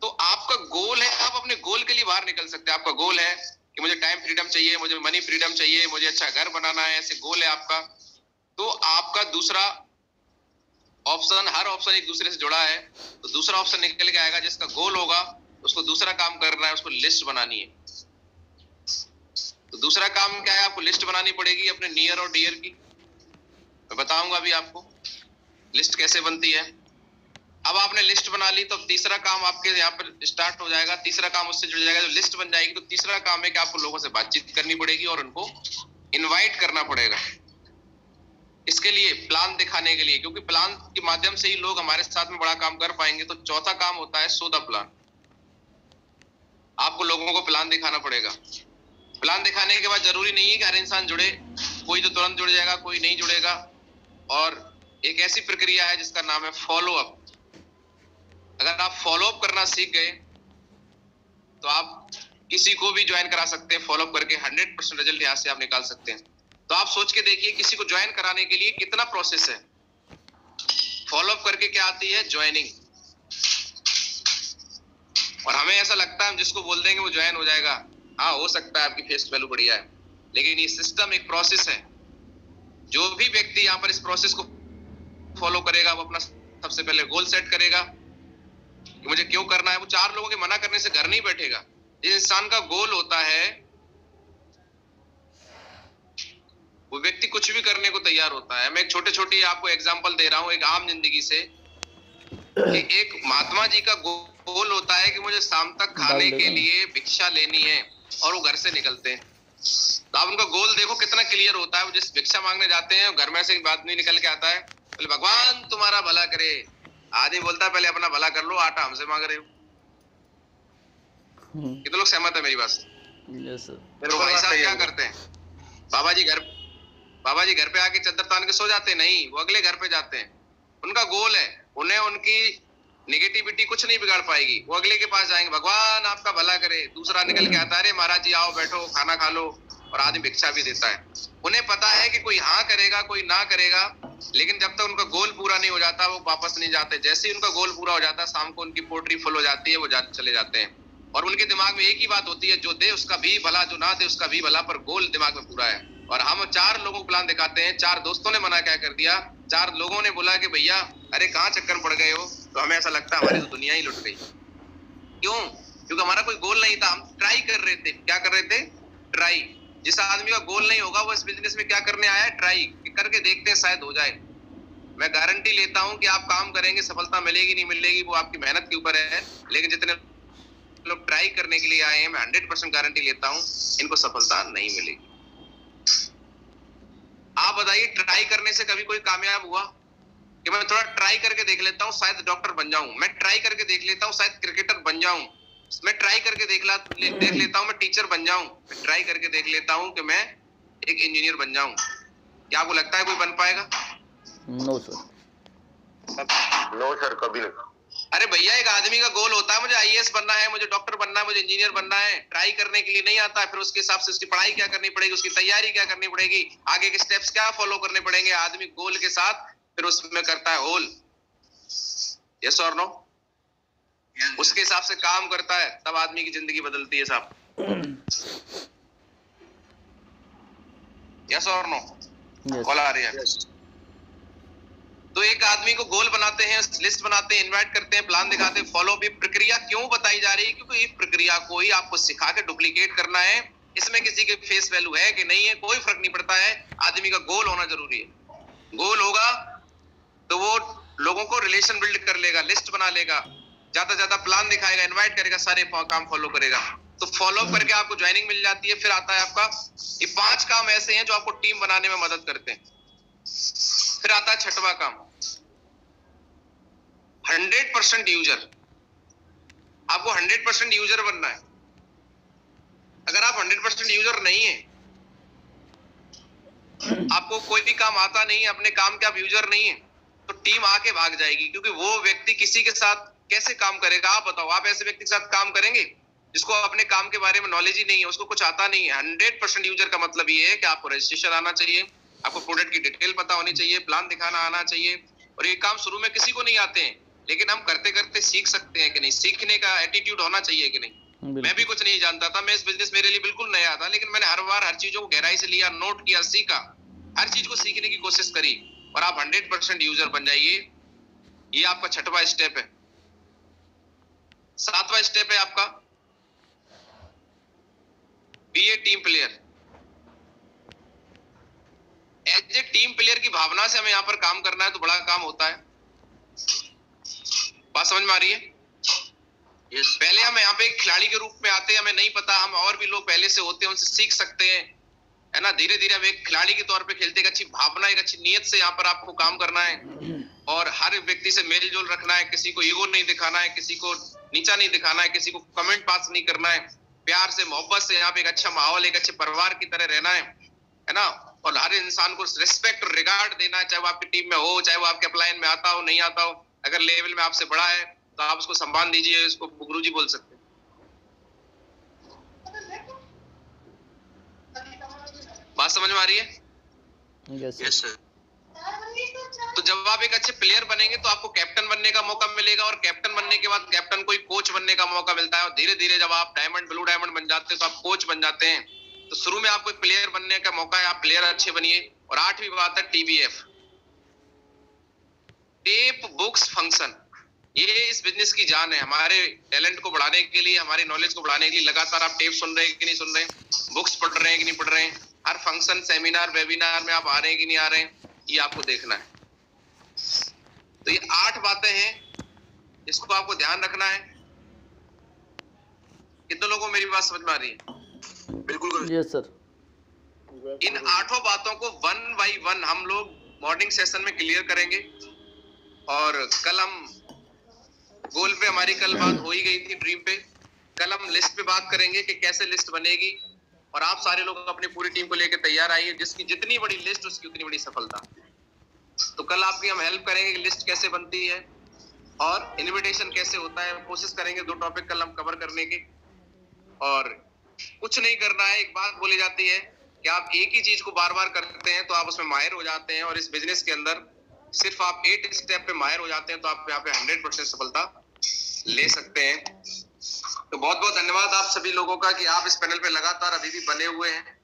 तो आपका गोल है, आप अपने गोल के लिए बाहर निकल सकते हैं। आपका गोल है कि मुझे टाइम फ्रीडम चाहिए, मुझे मनी फ्रीडम चाहिए, मुझे अच्छा घर बनाना है, ऐसे गोल है आपका। तो आपका दूसरा ऑप्शन, हर ऑप्शन एक दूसरे से जुड़ा है, तो दूसरा ऑप्शन निकल के आएगा। जिसका गोल होगा उसको दूसरा काम करना है, उसको लिस्ट बनानी है। तो दूसरा काम क्या है? आपको लिस्ट बनानी पड़ेगी अपने नियर और डियर की। मैं बताऊंगा अभी आपको लिस्ट कैसे बनती है। अब आपने लिस्ट बना ली तो तीसरा काम आपके यहाँ पर स्टार्ट हो जाएगा। तीसरा काम उससे जुड़ जाएगा। जब लिस्ट बन जाएगी तो तीसरा काम है कि आपको लोगों से बातचीत करनी पड़ेगी और उनको इनवाइट करना पड़ेगा। इसके लिए प्लान दिखाने के लिए, क्योंकि प्लान के माध्यम से ही लोग हमारे साथ में बड़ा काम कर पाएंगे। तो चौथा काम होता है सो द प्लान। आपको लोगों को प्लान दिखाना पड़ेगा। प्लान दिखाने के बाद जरूरी नहीं है कि हर इंसान जुड़े, कोई तो तुरंत जुड़ जाएगा, कोई नहीं जुड़ेगा। और एक ऐसी प्रक्रिया है जिसका नाम है फॉलो अप। अगर आप फॉलो अप करना सीख गए तो आप किसी को भी ज्वाइन करा सकते हैं। फॉलो अप करके 100% रिजल्ट यहां से आप निकाल सकते हैं। तो आप सोच के देखिए किसी को ज्वाइन कराने के लिए कितना प्रोसेस है। फॉलो अप करके क्या आती है? ज्वाइनिंग। और हमें ऐसा लगता है हम जिसको बोल देंगे वो ज्वाइन हो जाएगा। हाँ हो सकता है, आपकी फेस वैल्यू बढ़िया है, लेकिन ये सिस्टम एक प्रोसेस है। जो भी व्यक्ति यहाँ पर इस प्रोसेस को फॉलो करेगा वो अपना सबसे पहले गोल सेट करेगा कि मुझे क्यों करना है। वो 4 लोगों के मना करने से घर नहीं बैठेगा। जिस इंसान का गोल होता है वो व्यक्ति कुछ भी करने को तैयार होता है। मैं एक छोटे आपको एग्जांपल दे रहा हूँ एक आम जिंदगी से, कि एक महात्मा जी का गोल होता है कि मुझे शाम तक खाने के लिए भिक्षा लेनी है, और वो घर से निकलते हैं। तो आप उनका गोल देखो कितना क्लियर होता है। वो जिस भिक्षा मांगने जाते हैं घर में से एक आदमी निकल के आता है, बोले भगवान तुम्हारा भला करे। आदमी बोलता है पहले अपना भला कर लो, आटा हमसे मांग रहे हो। कितने लोग सहमत है मेरी बात से? Yes sir. तो भाई साहब क्या करते हैं, बाबा जी घर पे आके चद्दर तान के सो जाते हैं? नहीं, वो अगले घर पे जाते हैं। उनका गोल है, उन्हें उनकी नेगेटिविटी कुछ नहीं बिगाड़ पाएगी। वो अगले के पास जाएंगे, भगवान आपका भला करे। दूसरा निकल के आता है, अरे महाराज जी आओ बैठो खाना खा लो, और आदमी भिक्षा भी देता है। उन्हें पता है कि कोई हाँ करेगा कोई ना करेगा, लेकिन जब तक उनका गोल पूरा नहीं हो जाता वो वापस नहीं जाते। जैसे ही उनका गोल पूरा हो जाता है, शाम को उनकी पोट्री फुल हो जाती है, वो चले जाते हैं। और उनके दिमाग में एक ही बात होती है, जो दे उसका भी भला, जो ना दे उसका भी भला, पर गोल दिमाग में पूरा है। और हम 4 लोगों को प्लान दिखाते हैं, 4 दोस्तों ने मना क्या कर दिया, 4 लोगों ने बोला कि भैया अरे कहाँ चक्कर पड़ गए हो, तो हमें ऐसा लगता है हमारी तो दुनिया ही लुट गई। क्यों? क्योंकि हमारा कोई गोल नहीं था, हम ट्राई कर रहे थे। क्या कर रहे थे? ट्राई। जिस आदमी का गोल नहीं होगा वो इस बिजनेस में क्या करने आया है? ट्राई करके देखते हैं शायद हो जाए। मैं गारंटी लेता हूं कि आप काम करेंगे, सफलता मिलेगी नहीं मिलेगी वो आपकी मेहनत के ऊपर है, लेकिन जितने लोग ट्राई करने के लिए आए हैं, मैं 100% गारंटी लेता हूं इनको सफलता नहीं मिलेगी। आप बताइए, ट्राई करने से कभी कोई कामयाब हुआ? कि मैं थोड़ा ट्राई करके देख लेता हूँ शायद डॉक्टर बन जाऊं, मैं ट्राई करके देख लेता हूँ शायद क्रिकेटर बन जाऊं, मैं ट्राई करके देख लेता हूँ मैं टीचर बन जाऊं, मैं ट्राई करके देख लेता हूँ कि मैं एक इंजीनियर बन जाऊं। क्या आपको लगता है कोई बन पाएगा? No sir. नो सर, कभी नहीं। अरे भैया, एक आदमी का गोल होता है मुझे आईएएस बनना है, मुझे डॉक्टर बनना है, मुझे इंजीनियर बनना है। ट्राई करने के लिए नहीं आता है, फिर उसके हिसाब से उसकी पढ़ाई क्या करनी पड़ेगी, उसकी तैयारी क्या करनी पड़ेगी, आगे के स्टेप्स क्या फॉलो करने पड़ेंगे। आदमी गोल के साथ फिर उसमें करता है होल। यस और नो? उसके हिसाब से काम करता है, तब आदमी की जिंदगी बदलती है साहब। यस और नो? कॉल आ रही है। तो एक आदमी को गोल बनाते हैं, लिस्ट बनाते हैं, इनवाइट करते हैं, प्लान दिखाते हैं, फॉलो भी। प्रक्रिया क्यों बताई जा रही है? क्योंकि इस प्रक्रिया को ही आपको सिखा के डुप्लीकेट करना है। इसमें किसी के फेस वैल्यू है कि नहीं है कोई फर्क नहीं पड़ता है, आदमी का गोल होना जरूरी है। गोल होगा तो वो लोगों को रिलेशन बिल्ड कर लेगा, लिस्ट बना लेगा, ज्यादा प्लान दिखाएगा, इन्वाइट करेगा, सारे काम फॉलो करेगा। तो फॉलो करके आपको ज्वाइनिंग मिल जाती है। फिर आता है आपका ये 5 काम ऐसे हैं जो आपको टीम बनाने में मदद करते हैं। फिर आता है 6वां काम, 100% यूजर। आपको 100% यूजर बनना है। अगर आप 100% यूजर नहीं है, आपको कोई भी काम आता नहीं है, अपने काम के आप यूजर नहीं है, तो टीम आके भाग जाएगी। क्योंकि वो व्यक्ति किसी के साथ कैसे काम करेगा? आप बताओ, आप ऐसे व्यक्ति के साथ काम करेंगे जिसको अपने काम के बारे में नॉलेज ही नहीं है, उसको कुछ आता नहीं है। 100% यूजर का मतलब ये है कि आपको रजिस्ट्रेशन आना चाहिए, आपको प्रोडक्ट की डिटेल पता होनी चाहिए, प्लान दिखाना आना चाहिए। और ये काम शुरू में किसी को नहीं आते हैं, लेकिन हम करते करते सीख सकते हैं कि नहीं। सीखने का एटीट्यूड होना चाहिए कि नहीं। मैं भी कुछ नहीं जानता था, मैं इस बिजनेस मेरे लिए बिल्कुल नया था, लेकिन मैंने हर बार हर चीजों को गहराई से लिया, नोट किया, सीखा, हर चीज को सीखने की कोशिश करी, और आप 100% यूजर बन जाइए। ये आपका 6वां स्टेप है। 7वां स्टेप है आपका be a team player. As a team player की भावना से हमें यहाँ पर काम करना है, तो बड़ा काम होता है। बात समझ में आ रही है? पहले हम यहाँ पे एक खिलाड़ी के रूप में आते हैं, हमें नहीं पता, हम और भी लोग पहले से होते हैं, उनसे सीख सकते हैं, है ना। धीरे धीरे हम एक खिलाड़ी के तौर पे खेलते, एक अच्छी भावना, एक अच्छी नीयत से यहाँ पर आपको काम करना है, और हर व्यक्ति से मेल जोल रखना है। किसी को ईगो नहीं दिखाना है, किसी को नीचा नहीं दिखाना है, किसी को कमेंट पास नहीं करना है। प्यार से, मोहब्बत से यहाँ पे एक अच्छा माहौल, एक अच्छे परिवार की तरह रहना है ना। और हर इंसान को रिस्पेक्ट और रिगार्ड देना है, चाहे वो आपकी टीम में हो, चाहे वो आपके अपलाइन में आता हो, नहीं आता हो। अगर लेवल में आपसे बड़ा है तो आप उसको सम्मान दीजिए, उसको गुरुजी बोल सकते हैं। बात समझ में आ रही है? Yes sir. तो जब आप एक अच्छे प्लेयर बनेंगे तो आपको कैप्टन बनने का मौका मिलेगा, और कैप्टन बनने के बाद कैप्टन को कोच बनने का मौका मिलता है। और धीरे धीरे जब आप डायमंड, ब्लू डायमंड बन जाते हैं तो आप कोच बन जाते हैं। तो शुरू में आपको प्लेयर बनने का मौका है, आप प्लेयर अच्छे बनिए। और 8वीं बात है TBF, टेप बुक्स फंक्शन। ये इस बिजनेस की जान है। हमारे टैलेंट को बढ़ाने के लिए, हमारी नॉलेज को बढ़ाने के लिए लगातार आप टेप सुन रहे हैं कि नहीं सुन रहे हैं, बुक्स पढ़ रहे हैं कि नहीं पढ़ रहे हैं, हर फंक्शन, सेमिनार, वेबिनार में आप आ रहे हैं कि नहीं आ रहे हैं, ये आपको देखना है। तो ये 8 बातें हैं जिसको आपको ध्यान रखना है। कितने लोगों को मेरी बात समझ में आ रही है? बिल्कुल यस सर। इन 8 बातों को 1 बाई 1 हम लोग मॉर्निंग सेशन में क्लियर करेंगे। और कल हम गोल पे, हमारी कल बात हो ही गई थी ड्रीम पे, कल हम लिस्ट पे बात करेंगे कि कैसे लिस्ट बनेगी। और आप सारे लोग अपनी पूरी टीम को लेकर तैयार आइए, जिसकी जितनी बड़ी लिस्ट उसकी उतनी बड़ी सफलता। तो कल आपकी हम हेल्प करेंगे कि लिस्ट कैसे बनती है और इनविटेशन कैसे होता है। कोशिश करेंगे 2 टॉपिक कल हम कवर करने के। और कुछ नहीं करना है। एक बात बोली जाती है कि आप एक ही चीज को बार बार करते हैं तो आप उसमें माहिर हो जाते हैं, और इस बिजनेस के अंदर सिर्फ आप 8 स्टेप पे माहिर हो जाते हैं तो आप यहाँ पे 100% सफलता ले सकते हैं। तो बहुत बहुत धन्यवाद आप सभी लोगों का कि आप इस पैनल पे लगातार अभी भी बने हुए हैं।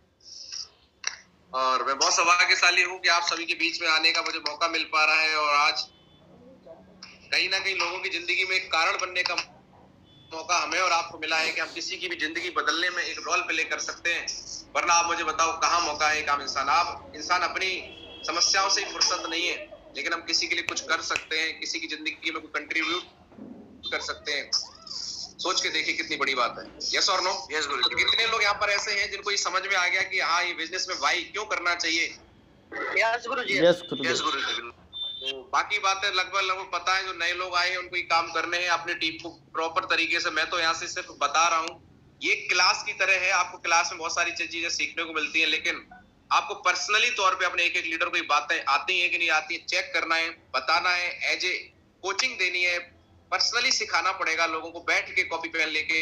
और मैं बहुत सौभाग्यशाली हूँ कि आप सभी के बीच में आने का मुझे मौका मिल पा रहा है। और आज कहीं ना कहीं लोगों की जिंदगी में एक कारण बनने का मौका हमें और आपको मिला है कि हम किसी की भी जिंदगी बदलने में एक रोल प्ले कर सकते हैं। वरना आप मुझे बताओ कहाँ मौका है एक आम इंसान। आप इंसान अपनी समस्याओं से ही फुर्सत नहीं है, लेकिन हम किसी के लिए कुछ कर सकते हैं, किसी की जिंदगी में कोई कंट्रीब्यूट कर सकते हैं। सोच के देखिए कितनी बड़ी बात है। यस और नो? यस गुरु। तो कितने लोग यहाँ पर ऐसे हैं जिनको ये समझ में आ गया कि हाँ, ये बिजनेस में वाई क्यों करना चाहिए? यस गुरु जी। यस यस गुरु। गुरु। तो बाकी बातें लगभग पता है। जो नए लोग आए हैं उनको ये काम करने हैं अपनी टीम को प्रॉपर तरीके से। मैं तो यहाँ से सिर्फ बता रहा हूँ, ये क्लास की तरह है। आपको क्लास में बहुत सारी चीजें सीखने को मिलती है, लेकिन आपको पर्सनली तौर पे अपने एक एक लीडर को ये बातें आती है कि नहीं आती है चेक करना है, बताना है, एज ए कोचिंग देनी है, पर्सनली सिखाना पड़ेगा लोगों को। बैठ के कॉपी पेन लेके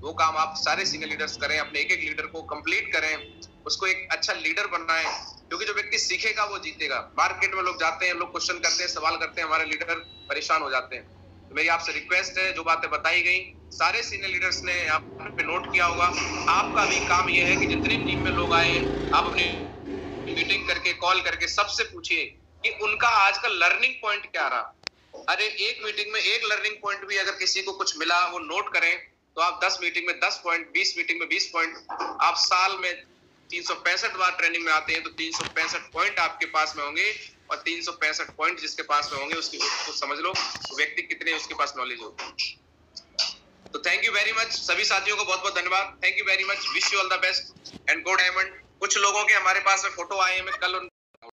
वो काम आप सारे सीनियर लीडर्स करें, अपने एक एक लीडर को कंप्लीट करें, उसको एक अच्छा लीडर बनना है। क्योंकि जो व्यक्ति सीखेगा वो जीतेगा। मार्केट में लोग जाते हैं, लोग क्वेश्चन करते हैं, सवाल करते हैं, हमारे लीडर परेशान हो जाते हैं। तो मेरी आपसे रिक्वेस्ट है, जो बातें बताई गई सारे सीनियर लीडर्स ने आप पे नोट किया होगा। आपका भी काम ये है कि जितनी टीम में लोग आए, आप अपनी मीटिंग करके, कॉल करके सबसे पूछिए कि उनका आज का लर्निंग पॉइंट क्या रहा। अरे एक मीटिंग में एक लर्निंग पॉइंट भी अगर किसी को कुछ मिला वो नोट करें, तो आप 10 मीटिंग में 10 पॉइंट, 20 मीटिंग में 20 पॉइंट, आप साल में 365 बार ट्रेनिंग में आते हैं तो 365 पॉइंट आपके पास में होंगे। और 365 पॉइंट जिसके पास में होंगे उसकी तो समझ लो वो व्यक्ति कितने उसके पास नॉलेज होगी। तो थैंक यू वेरी मच सभी साथियों को, बहुत बहुत धन्यवाद। Thank you very much, wish you all the best and go diamond. कुछ लोगों के हमारे पास में फोटो आए हैं, मैं कल